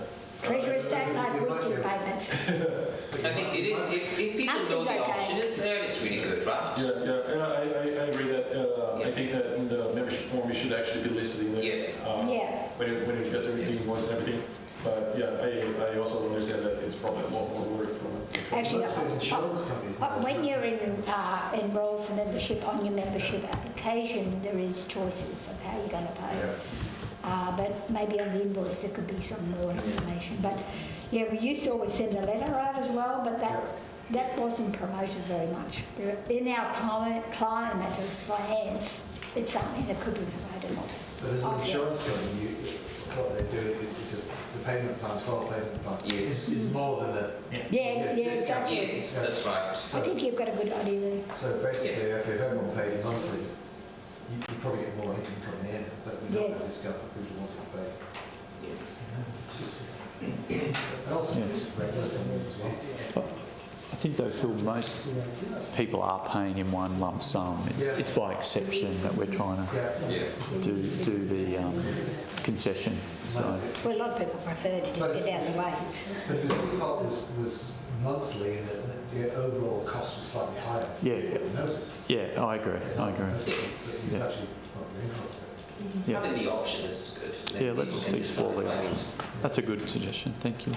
Treasurers don't like weekly payments. I think it is. If people know Monthly's the okay. option is there, it's really good, right? I agree that, I think that in the membership form, you should actually be listed in there. Yeah. Yeah. When you get the invoice and everything. But yeah, I also understand that it's probably a lot more work from a... Actually, most of the insurance companies. when you're enrolled for membership, on your membership application, there is choices of how you're going to pay. But maybe on the invoice there could be some more information. But yeah, we used to always send a letter out as well, but that wasn't promoted very much. In our climate of finance, it's something that could be promoted more. But as an insurance company, what they do is the payment plan, 12 payment plan, Yes. is more than a Yeah, discount. exactly. Yes, that's right. I think you've got a good idea there. So basically, if everyone paid monthly, you probably get more income coming in, but we don't have a discount for people wanting to pay. Yes. And also, Yeah. just regular things as well. I think though, Phil, most people are paying in one lump sum. It's by exception that we're trying to Yeah. Yeah. do the concession. So Well, a lot of people prefer to just get out of the way. But if the default was monthly and the overall cost was slightly higher, Yeah. you wouldn't notice. yeah, I agree. But you Yeah. actually put your income there. Yeah. Having the option is good. Yeah, let's People can explore decide, the right? option. That's a good suggestion. Thank you.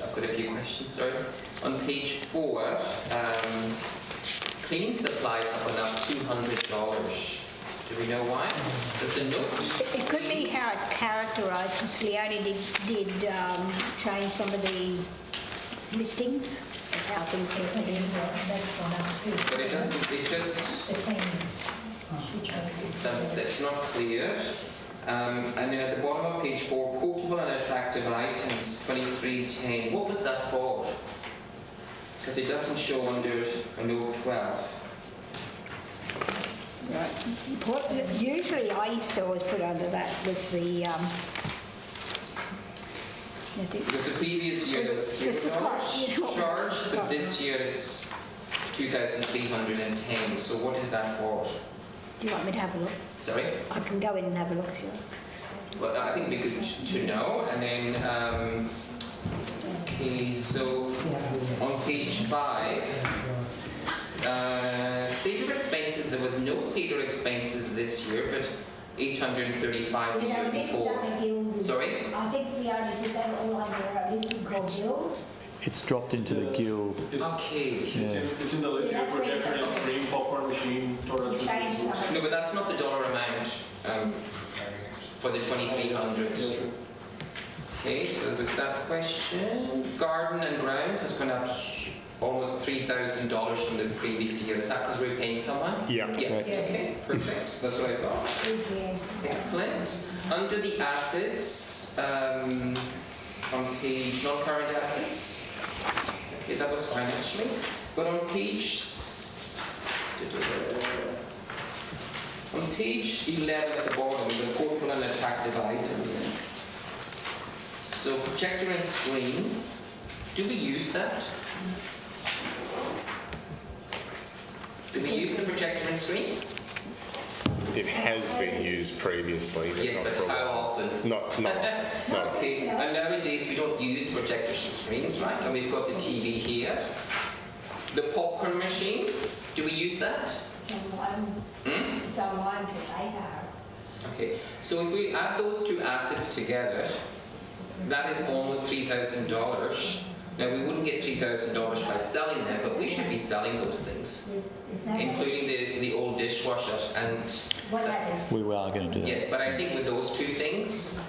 I've got a few questions, sorry. On page 4, cleaning supplies up enough $200. Do we know why? There's a note. It could be how it's characterised, because Leonie did change some of the listings of how things were put in. That's gone up too. But it doesn't, it just, The cleaning. It's not clear. And then at the bottom of page 4, portable and attractive items, 2310. What was that for? Because it doesn't show under a note 12. Right. Usually I used to always put under that was the, Because the previous year there was The supply, $0 charge, but this year it's 2,310. So what is that for? do you want me to have a look? Sorry? I can go in and have a look if you like. Well, I think it'd be good to know. And then, okay, so on page 5, Seder expenses, there was no Seder expenses this year, but 835 the year before. Sorry? I think we only did that all under a listing called Guild. It's dropped into the guild. It's, Okay. it's in the list here, projector and screen, popcorn machine, torrent Change machine. some. No, but that's not the dollar amount for the 2,300. Okay, so there was that question. Garden and grounds has gone up almost $3,000 from the previous year. Is that because we're paying someone? Yeah. Yeah. Correct. Okay, perfect. That's what I got. Excellent. Under the assets, on page non-current assets, okay, that was fine actually. But on page 11 at the bottom, the portable and attractive items. So projector and screen, do we use that? Do we use the projector and screen? It has been used previously, but Yes, not but for a how while. often? No. Okay, and nowadays we don't use projectors and screens, right? And we've got the TV here. The popcorn machine, do we use that? It's online. It's online to later. Okay, so if we add those two assets together, that is almost $3,000. Now we wouldn't get $3,000 by selling them, but we should be selling those things, including the old dishwasher and What that is. We are going to do that. yeah. But I think with those two things,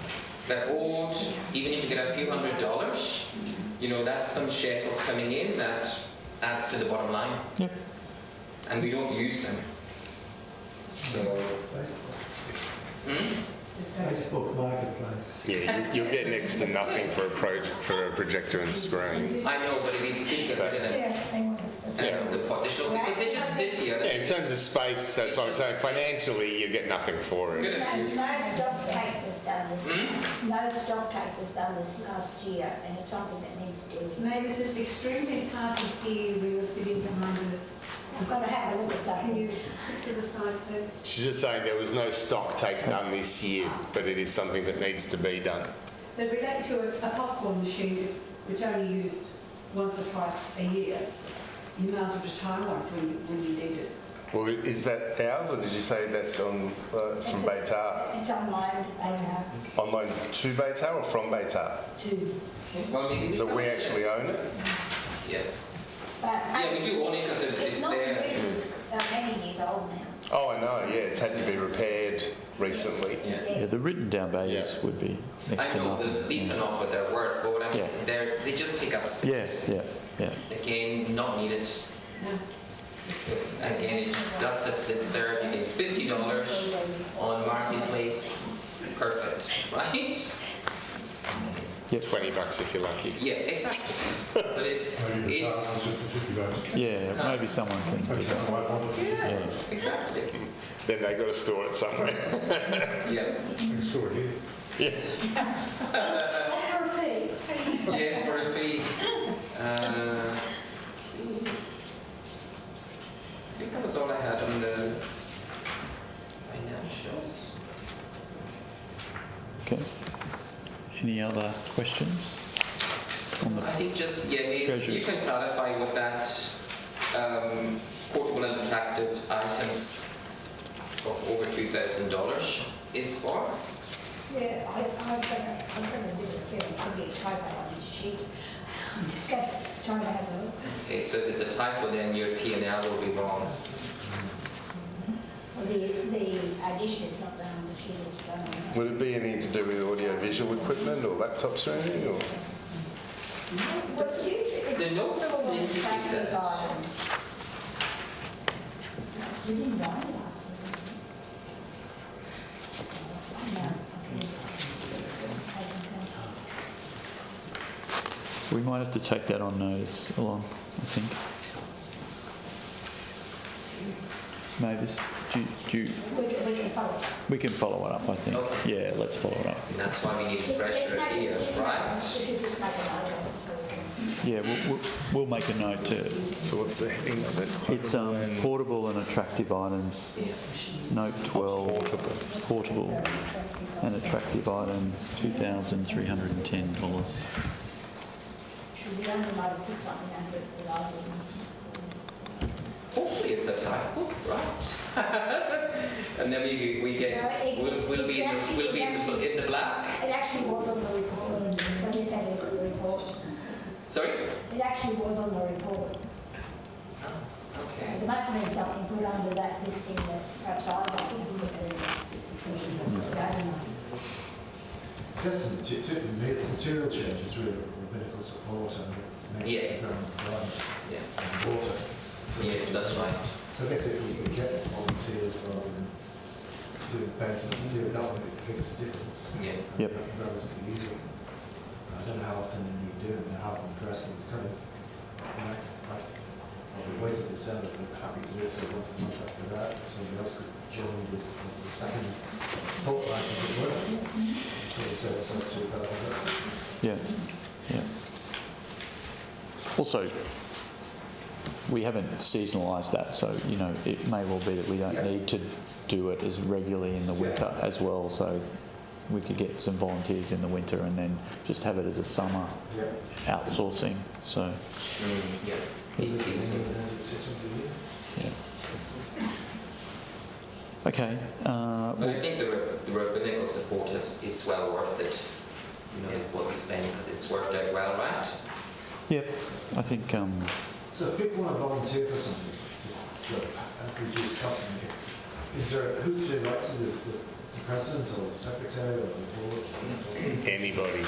that old, even if you get a few $100s, you know, that's some shekels coming in that adds to the bottom line. Yep. And we don't use them. So, Facebook Marketplace. Yeah, you'll get next to nothing for a projector and screen. I know, but it'd be good to get rid of them. Yeah, they want it. And the pot dish, because they just sit here. Yeah, in terms of space, that's what I'm saying. Financially, you get nothing for it. Goodness. No stock take was done this. No stock take was done this last year, and it's something that needs doing. Mavis, it's extremely hard to hear when you're sitting behind the... I've got to have a look at Can you something. sit to the side, please? She's just saying there was no stock take done this year, but it is something that needs to be done. They relate to a popcorn machine which only used once or twice a year. You might as well just hire one when you need it. Well, is that ours, or did you say that's on from Beit Or? It's online, Online to Beit Or or from Beit Or? too. Well, maybe So we actually own it? yeah. But Yeah, we do own it because it's it's not new, there. it's many years old now. Oh, I know, yeah, it's had to be repaired recently. Yeah. Yeah, the written down bays would be next I to know nothing. these are not what they're worth, but what I'm Yeah. saying, they just take up space. Yes, yeah. Again, not needed. No. Again, it's stuff that sits there. You get $50 on Marketplace. Perfect, right? Yep. $20 if you're lucky. Yeah, exactly. But it's Maybe the car runs it for $50. Yeah, maybe someone can That's pick up. what I wanted. yes, exactly. Then they got to store it somewhere. Yeah. You can store it here. For a fee. Yes, for a fee. I think that was all I had on the financials. Okay. Any other questions on the I think just, yeah, maybe Treasures. you can clarify what that portable and attractive items of over $2,000 is for. Yeah, I'm gonna do it, there could be a typo on this sheet. I'm just gonna try to have a look. Okay, so if it's a typo, then your P&L will be wrong. Well, the addition is not done on the sheet, it's done on Would it be anything to do with audio-visual equipment or laptops or anything? Or? What's usually The note doesn't indicate that. We didn't buy it last year. might have to take that on notice along, I think. Mavis, we can follow it up, I think. Okay. Yeah, let's follow it up. And that's why we need pressure here, right? Yeah, we'll make a note to. So what's the heading of it? It's portable and attractive items. Yeah. Note 12. Portable and attractive items, $2,310. Should we only like to put something under it rather than... Hopefully it's a typo, right? And then we'll be in the black. It actually was on the report, so you said it on the report. Sorry? It actually was on the report. Oh, okay. There must have been something put under that listing that perhaps I was looking at. I guess the material change is really rabbinical support and makes Yes. it ground Yeah. and water. So Yes, that's right. I guess if we could get volunteers rather than doing painting, to do it that way, it makes a difference. Yeah. Yep. Relatively easy. I don't know how often you do it and how progressing it's coming. I'll be waiting till December, but happy to do it, so once a month after that, if somebody else could join the second fortnight, as it were. So that's $3,000. Yeah, yeah. Also, we haven't seasonalised that, so, you know, it may well be that we don't need to do it as regularly in the winter as well, so we could get some volunteers in the winter and then just have it as a summer outsourcing, so, Yeah. Easy. 6 months a year. yeah. Okay, But I think the rabbinical support is well worth it. You know, what we spend, because it's worked out well, right? yep, I think, So if people want to volunteer for something, just to reduce costs, is there, who's the right to the president or the secretary or the board? Anybody.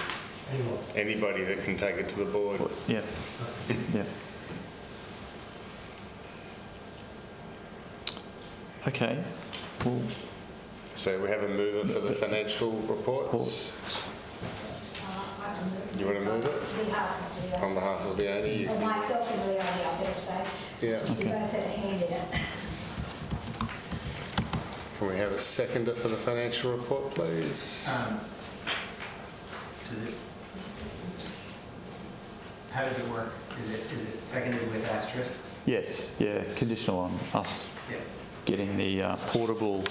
Anyone? Anybody that can take it to the board. yeah, yeah. Okay, well, So we have a mover for the financial reports. You want to move it? On behalf of the owner, you Or can. myself and Leonie, I better say. Yeah. We both had a hand in it. Can we have a seconder for the financial report, please? How does it work? Is it seconded with asterisks? yes, yeah, conditional on us Yeah. getting the portable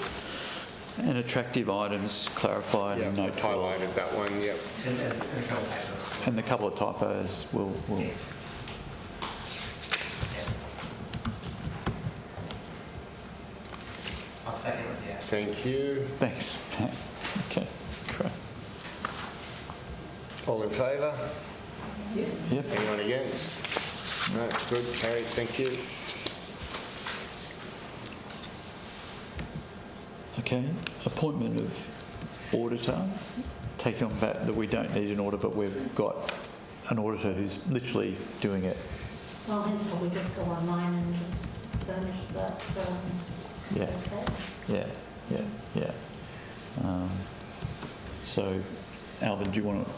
and attractive items clarified Yeah, in note I've 12. highlighted that one, yep. And a couple typos. And the couple of typos will Yes. Yeah. I'll second with the asterisk. Thank you. thanks, Matt. Okay, great. All in favour? Yep, Anyone against? No, good, carried, thank you. okay. Appointment of auditor. Take on that we don't need an auditor, but we've got an auditor who's literally doing it. Well, then probably just go online and just furnish that. Yeah. Okay. Yeah. So, Alvin, do you want to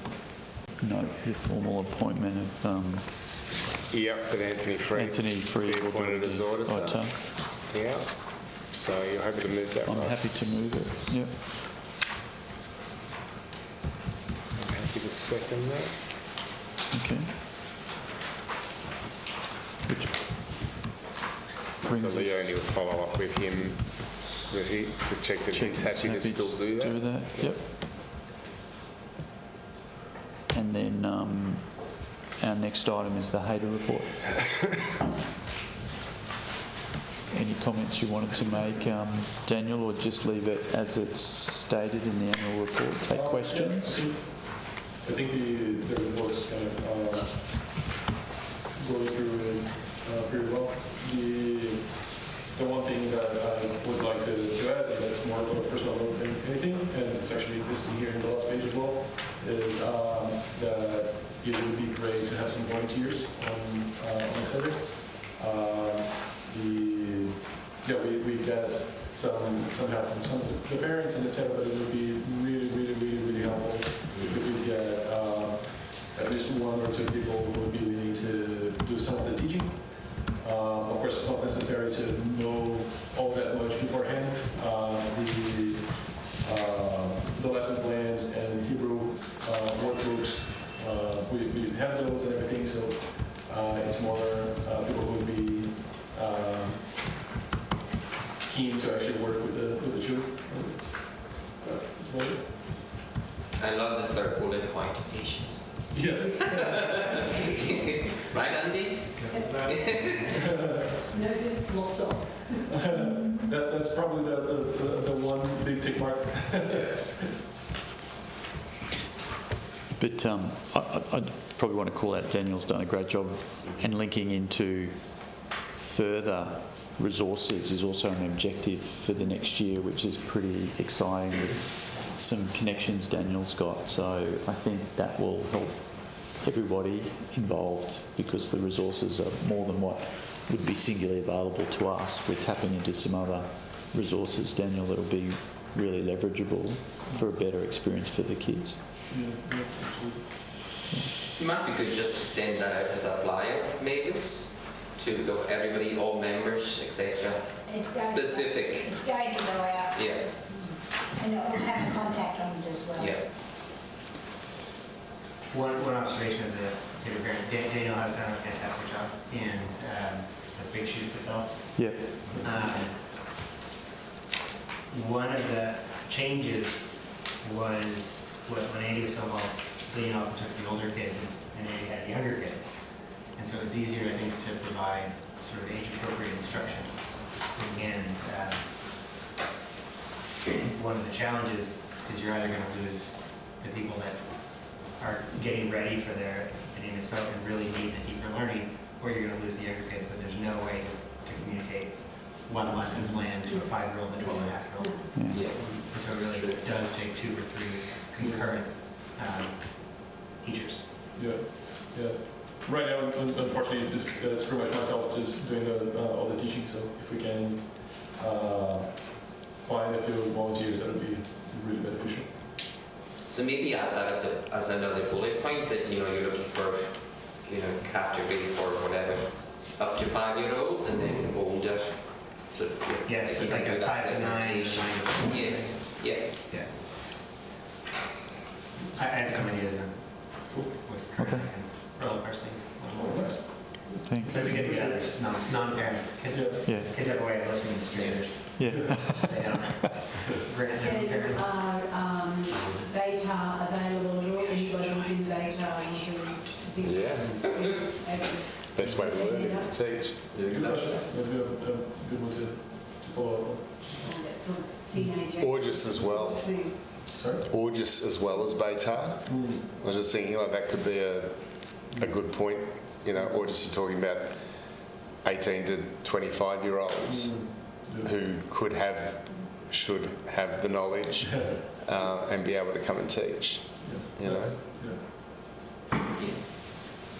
note the formal appointment of Yep, but Anthony Freed. Anthony Freed be appointed as auditor. Yeah. So you're happy to move that, I'm Ross? happy to move it. Yep. I'm happy to second that. Okay. Which So brings us Leonie will follow up with him to check that he's happy to still do that. Yep. And then our next item is the Hayter report. Any comments you wanted to make, Daniel, or just leave it as it's stated in the annual report? Take questions? I think the report's kind of going through it pretty well. The one thing that I would like to add, and that's more of a personal note than anything, and it's actually listed here in the last page as well, is that it would be great to have some volunteers on the project. We got some help from some of the parents and etc., but it would be really helpful if we could get at least 1 or 2 people will be willing to do some of the teaching. Of course, it's not necessary to know all that much beforehand. The lesson plans and Hebrew workbooks, we have those and everything, so it's more people who will be keen to actually work with the children. That's about it. I love the third bullet point, patience. Yeah. Right, Andy? Noted, lots of. That's probably the one big tick mark. But I probably want to call out Daniel's done a great job, and linking into further resources is also an objective for the next year, which is pretty exciting with some connections Daniel's got. So I think that will help everybody involved, because the resources are more than what would be singularly available to us. We're tapping into some other resources, Daniel, that'll be really leverageable for a better experience for the kids. Yeah, absolutely. It might be good just to send that out as a flyer, Mavis, to everybody, all members, etc. Specific. It's going to go out. Yeah. And it'll have a contact on it as well. Yeah. One observation as a parent, Daniel has done a fantastic job and has big shoes to fill. Yep. One of the changes was when Andy was so involved, Lean often took the older kids and Andy had the younger kids. And so it was easier, I think, to provide sort of age-appropriate instruction. And one of the challenges is you're either going to lose the people that are getting ready for their Vietnamese folk and really need the deeper learning, or you're going to lose the younger kids, but there's no way to communicate one lesson plan to a 5-year-old and a 12-and-a-half-year-old. Yeah. And so it really does take 2 or 3 concurrent teachers. Yeah, yeah. Right now, unfortunately, it's pretty much myself just doing all the teaching. So if we can find a few volunteers, that would be really beneficial. So maybe add that as another bullet point, that you're looking for category for whatever up to 5-year-olds, and then older. So Yes, you like can a do that 5 to 9, segmentation. 9 to 10. Yes. Yeah. Yeah. I had some ideas on what currently can roll parse things. Nice. Thanks. But we get together, non-parents. Kids, Yeah. kids have a way of listening to strangers. Yeah. They don't grant their own parents. Are Beit Or available at all? Anybody in Beit Or? Yeah. Best way to learn is to teach. Yeah, Good question. That's a good one to follow up on. That sort of teenage Or just as well. thing. Sorry? Or just as well as Beit Or. I was just thinking that could be a good point, or just you're talking about 18 to 25-year-olds who should have the knowledge and be able to come and teach, Yeah.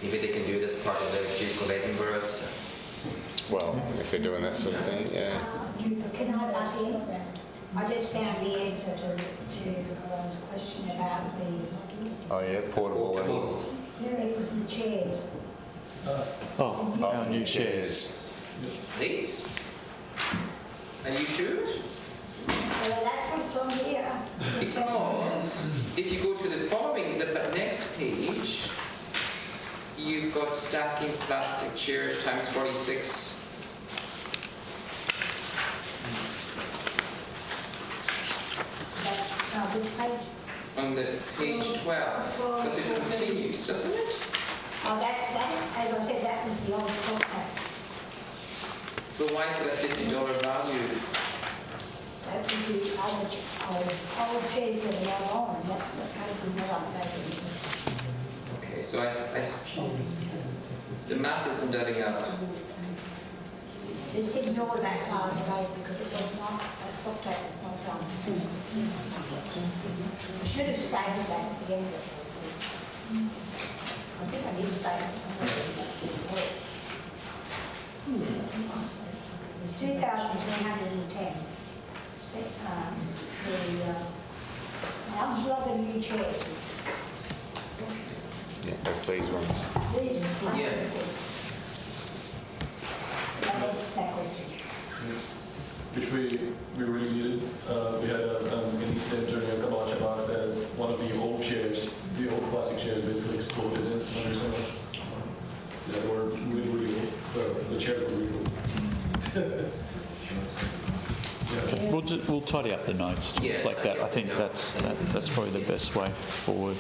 Maybe they can do it as part of the Duke of Edinburgh stuff. Well, if they're doing that sort of thing, yeah. Can I ask you? I just found the answer to Colin's question about the, Oh yeah, portable Portable. it was the chairs. Oh, and our new chairs. These? Are you sure? Well, that's what's on here. Because if you go to the next page, you've got stacking plastic chairs times 46. Which page? On the page 12, because it continues, doesn't it? Oh, that, as I said, that was the old stock tax. But why is it a $50 value? That was the old chairs that are now on. That's the paper's not updated. Okay, so the math isn't adding up. Just ignore that class rate because it was not, a stock take was not on. I should have stated that at the end of it. I think I did state it. It's 2,310. That was a lot of new chairs. Yeah, that's these ones. These are Yeah. That answers that question. Which we really needed. We had an incident during a Kabach about one of the old chairs, the old plastic chairs basically exploded under some that were really, really old. The chairs were really old. Okay. We'll tidy up the notes to Yeah, reflect that. tidy I up think the notes. that's probably the best way forward.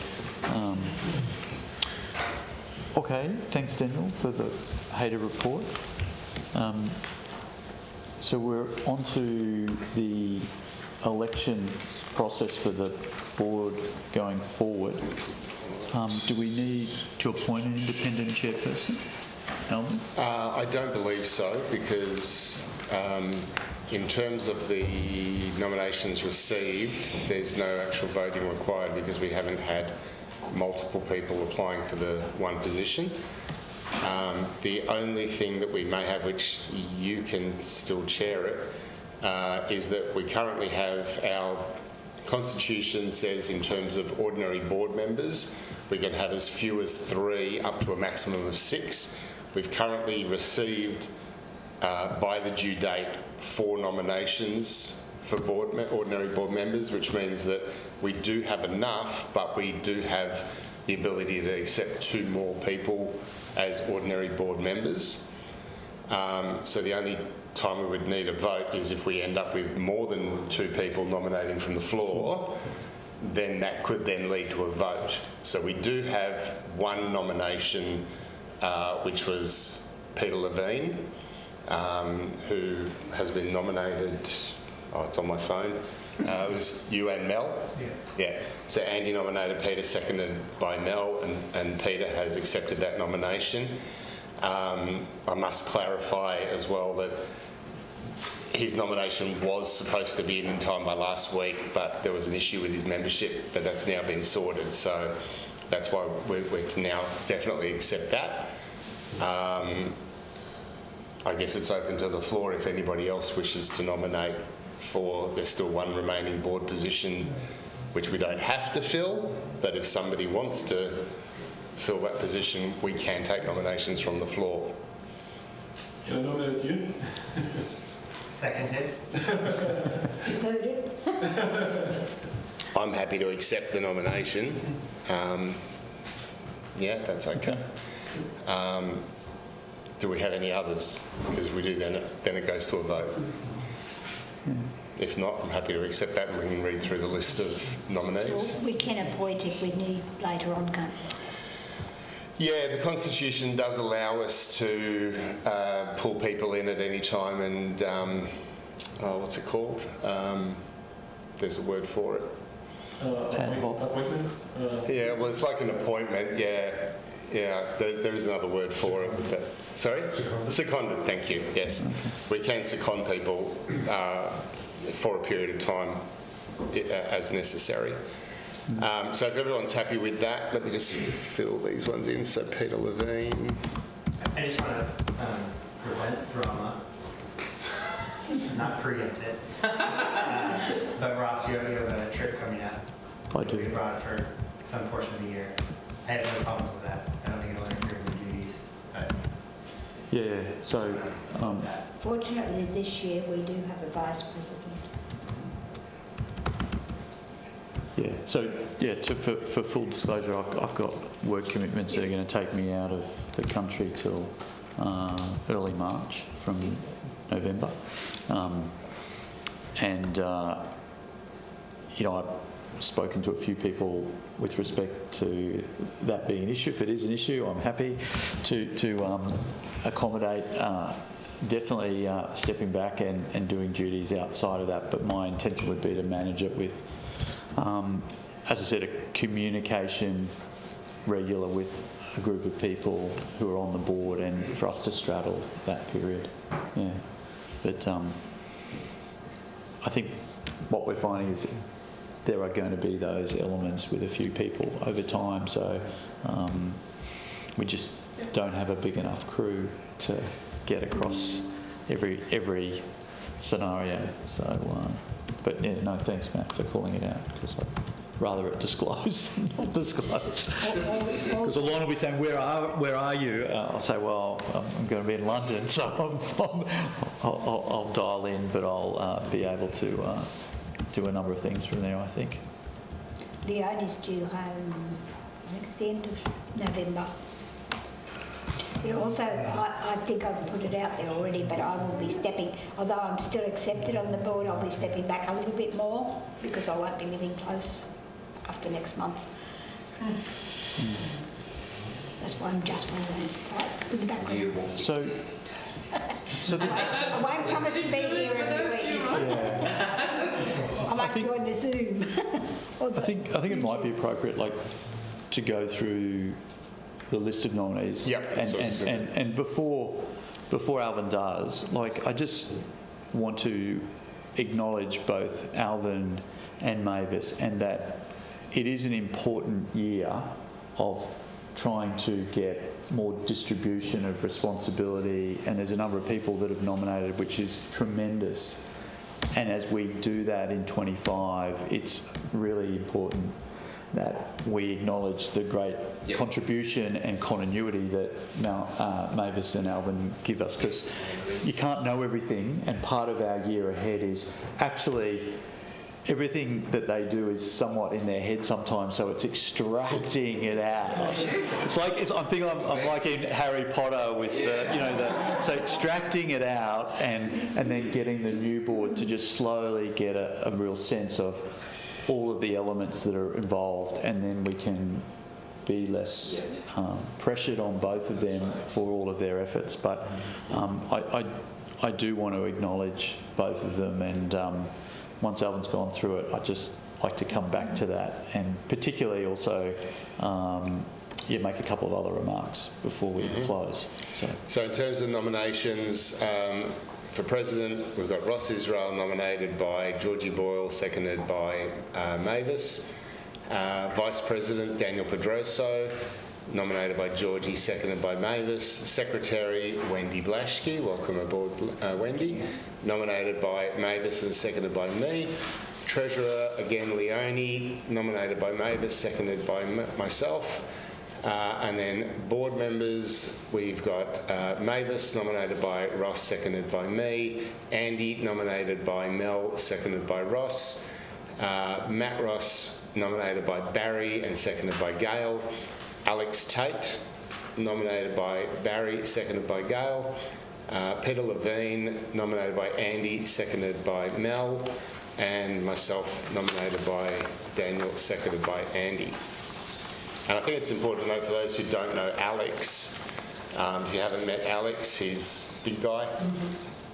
Okay, thanks Daniel for the Hader report. So we're on to the election process for the board going forward. Do we need to appoint an independent chairperson? Alvin? I don't believe so, because in terms of the nominations received, there's no actual voting required because we haven't had multiple people applying for the one position. The only thing that we may have, which you can still chair it, is that we currently have our constitution says in terms of ordinary board members, we can have as few as 3 up to a maximum of 6. We've currently received, by the due date, 4 nominations for ordinary board members, which means that we do have enough, but we do have the ability to accept 2 more people as ordinary board members. So the only time we would need a vote is if we end up with more than 2 people nominating from the floor, then that could then lead to a vote. So we do have 1 nomination, which was Peter Levine, who has been nominated, it's on my phone, it was you and Mel? Yeah. So Andy nominated Peter, seconded by Mel, and Peter has accepted that nomination. I must clarify as well that his nomination was supposed to be in time by last week, but there was an issue with his membership, but that's now been sorted, so that's why we can now definitely accept that. I guess it's open to the floor if anybody else wishes to nominate for, there's still 1 remaining board position which we don't have to fill, but if somebody wants to fill that position, we can take nominations from the floor. Can I nominate you? Seconded. Voted. I'm happy to accept the nomination. Yeah, that's okay. Do we have any others? Because if we do, then it goes to a vote. If not, I'm happy to accept that and we can read through the list of nominees. We can appoint if we need later on, can't we? Yeah, the Constitution does allow us to pull people in at any time and, what's it called? There's a word for it. Appointment? Yeah, well, it's like an appointment, yeah. Yeah, there is another word for it. But, sorry? Seconded, thank you, yes. We can second people for a period of time as necessary. So if everyone's happy with that, let me just fill these ones in. So Peter Levine. I just want to prevent drama, not preempt it. But Ross, you have a trip coming up. I do. You'll be abroad for some portion of the year. I have no problems with that. I don't think it'll interfere with your duties. But Yeah, so Fortunately, this year we do have a vice president. for full disclosure, I've got work commitments that are going to take me out of the country till early March from November. I've spoken to a few people with respect to that being an issue. If it is an issue, I'm happy to accommodate. Definitely stepping back and doing duties outside of that, but my intention would be to manage it with, as I said, a communication regular with a group of people who are on the board and for us to straddle that period. Yeah. But I think what we're finding is there are going to be those elements with a few people over time, so we just don't have a big enough crew to get across every scenario. So, but yeah, no, thanks Matt for calling it out because I rather it disclosed than not disclosed. Because Alon will be saying, where are you? I'll say, well, I'm going to be in London, so I'll dial in, but I'll be able to do a number of things from there, I think. Leonie's due home, I think it's the end of November. But also, I think I've put it out there already, but I will be stepping, although I'm still accepted on the board, I'll be stepping back a little bit more because I won't be living close after next month. That's why I'm just following this quite in the background. So I won't promise to be here every week. I might join the Zoom. I think it might be appropriate, like, to go through the list of nominees. Yep, that's what I was gonna do. And before Alvin does, like, I just want to acknowledge both Alvin and Mavis, and that it is an important year of trying to get more distribution of responsibility, and there's a number of people that have nominated, which is tremendous. And as we do that in 25, it's really important that we acknowledge the great contribution and continuity that Mavis and Alvin give us, because you can't know everything, and part of our year ahead is actually everything that they do is somewhat in their head sometimes, so it's extracting it out. It's like I'm like in Harry Potter with so extracting it out and then getting the new board to just slowly get a real sense of all of the elements that are involved, and then we can be less pressured on both of them for all of their efforts. But I do want to acknowledge both of them, and once Alvin's gone through it, I'd just like to come back to that, and particularly also make a couple of other remarks before we close. So in terms of nominations, for President, we've got Ross Israel nominated by Georgie Boyle, seconded by Mavis. Vice President, Daniel Pedroso, nominated by Georgie, seconded by Mavis. Secretary, Wendy Blaschke, welcome aboard, Wendy, nominated by Mavis and seconded by me. Treasurer, again, Leonie, nominated by Mavis, seconded by myself. And then board members, we've got Mavis, nominated by Ross, seconded by me. Andy, nominated by Mel, seconded by Ross. Matt Ross, nominated by Barry and seconded by Gail. Alex Tate, nominated by Barry, seconded by Gail. Peter Levine, nominated by Andy, seconded by Mel. And myself, nominated by Daniel, seconded by Andy. And I think it's important to note, for those who don't know Alex, if you haven't met Alex, he's a big guy.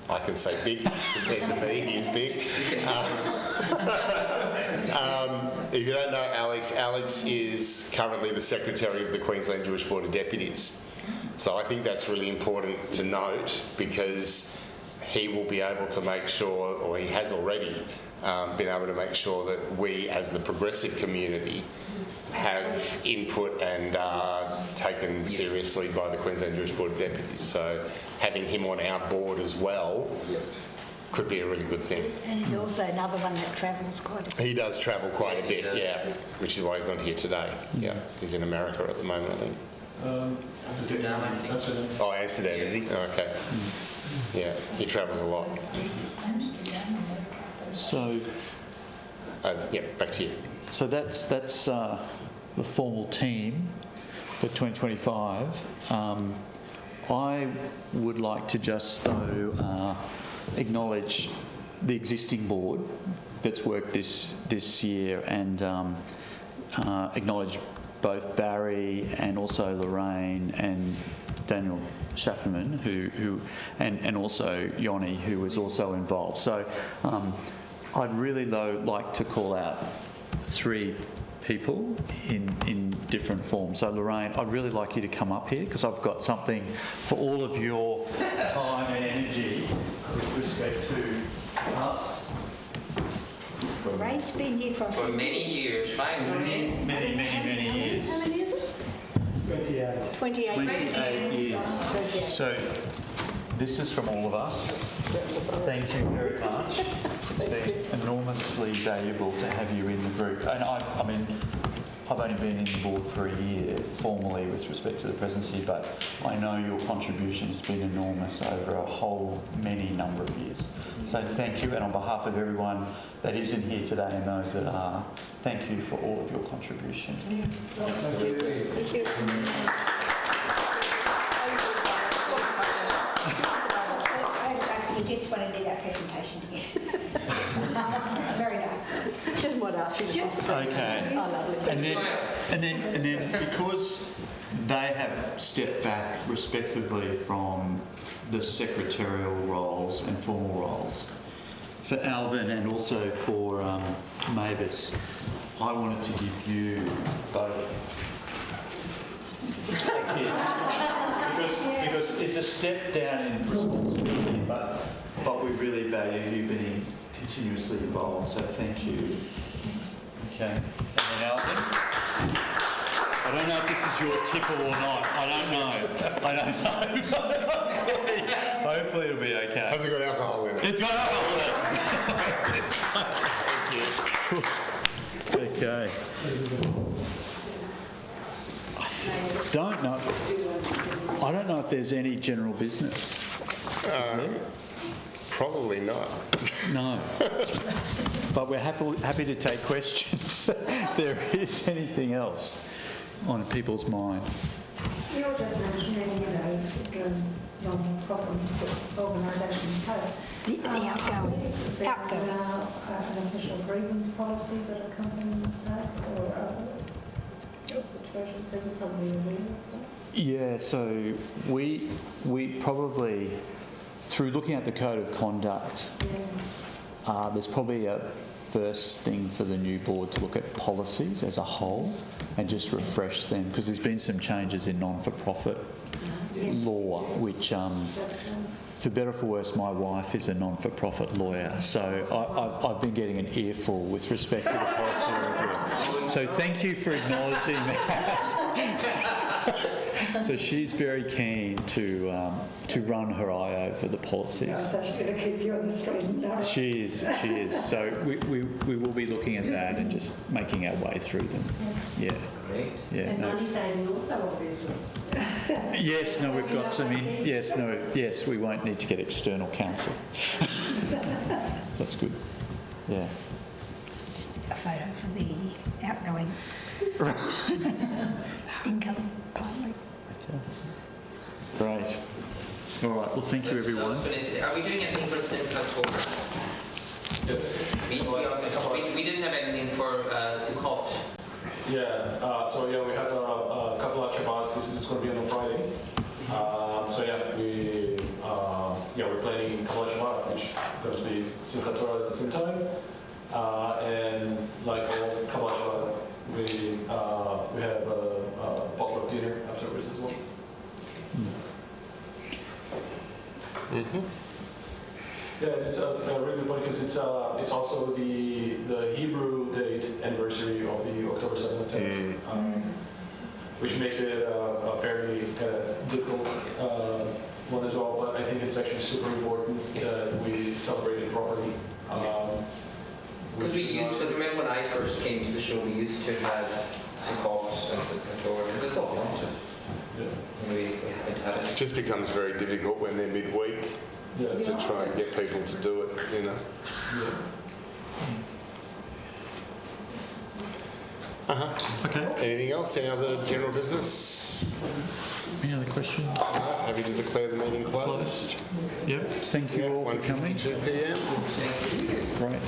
I can say big compared to me, he's big. If you don't know Alex, Alex is currently the Secretary of the Queensland Jewish Board of Deputies. So I think that's really important to note, because he will be able to make sure, or he has already been able to make sure, that we as the progressive community have input and taken seriously by the Queensland Jewish Board of Deputies. So having him on our board as well could be a really good thing. And he's also another one that travels quite a bit. He does travel quite a bit, which is why he's not here today. Yeah, he's in America at the moment, I think. Amsterdam, I think. Amsterdam. Oh, Amsterdam, is he? Oh, okay. Yeah, he travels a lot. So Back to you. So that's the formal team for 2025. I would like to just, though, acknowledge the existing board that's worked this year, and acknowledge both Barry and also Lorraine and Daniel Schafferman, who and also Yoni, who was also involved. So I'd really, though, like to call out 3 people in different forms. So Lorraine, I'd really like you to come up here, because I've got something for all of your time and energy with respect to us. Lorraine's been here for many years, right? Many years. How many is it? 28. 28 years. So this is from all of us. Thank you very much. It's been enormously valuable to have you in the group. And I mean, I've only been in the board for a year formally with respect to the presidency, but I know your contribution has been enormous over a whole many number of years. So thank you, and on behalf of everyone that isn't here today and those that are, thank you for all of your contribution. You just want to do that presentation again. It's very nice. Just what else? Okay. And then because they have stepped back respectively from the secretarial roles and formal roles, for Alvin and also for Mavis, I wanted to give you both. Thank you. Because it's a step down in responsibility, but we really value you being continuously involved, so thank you. Okay. And then Alvin, I don't know if this is your tipple or not. I don't know. Hopefully it'll be okay. Has it got alcohol in it? It's got alcohol in it. Thank you. Okay. I don't know if there's any general business. Is there? Probably not. No. But we're happy to take questions if there is anything else on people's mind. You're just mentioning, non-profit organisation code. The outgoing. There's an official grievance policy that a company must have, or what's the situation? So you're probably aware of that. Yeah, so we probably, through looking at the code of conduct, there's probably a first thing for the new board to look at policies as a whole and just refresh them, because there's been some changes in non-for-profit law, which, for better or for worse, my wife is a non-for-profit lawyer, so I've been getting an earful with respect to the policy review. So thank you for acknowledging that. So she's very keen to run her eye over the policies. So she's going to keep you on the straight and narrow. She is. So we will be looking at that and just making our way through them. Yeah. Great. Yeah. And No. money saving also, obviously. Yes. No. We've got some in. Yes. No. Yes. We won't need to get external counsel. That's good. Yeah. Just a photo for the outgoing income partly. Okay. Great. All right. Well, thank you, I was everyone. going to say, are we doing anything for St. October? Yes. We didn't have anything for Sukkot. Yeah, so yeah, we have a couple of Shabbat. This is going to be on a Friday. So yeah, we're planning a couple of Shabbat, which is going to be Simchat Torah at the same time. And like all couple of Shabbat, we have a potluck dinner afterwards as well. Mm-hmm. Yeah, it's a really good point because it's also the Hebrew date anniversary of the October 7th attempt, which makes it a fairly difficult one as well. But I think it's actually super important that we celebrate it properly. Because remember when I first came to the show, we used to have Sukkot and Simchat Torah, because it's all wanted. Yeah. And we haven't had It it. just becomes very difficult when they're midweek Yeah. to try and get people to do it, you know. Okay. Anything else? Any other general business? Any other questions? Happy to declare the meeting closed. Yep. Thank you all for coming. 1:52 p.m. Great.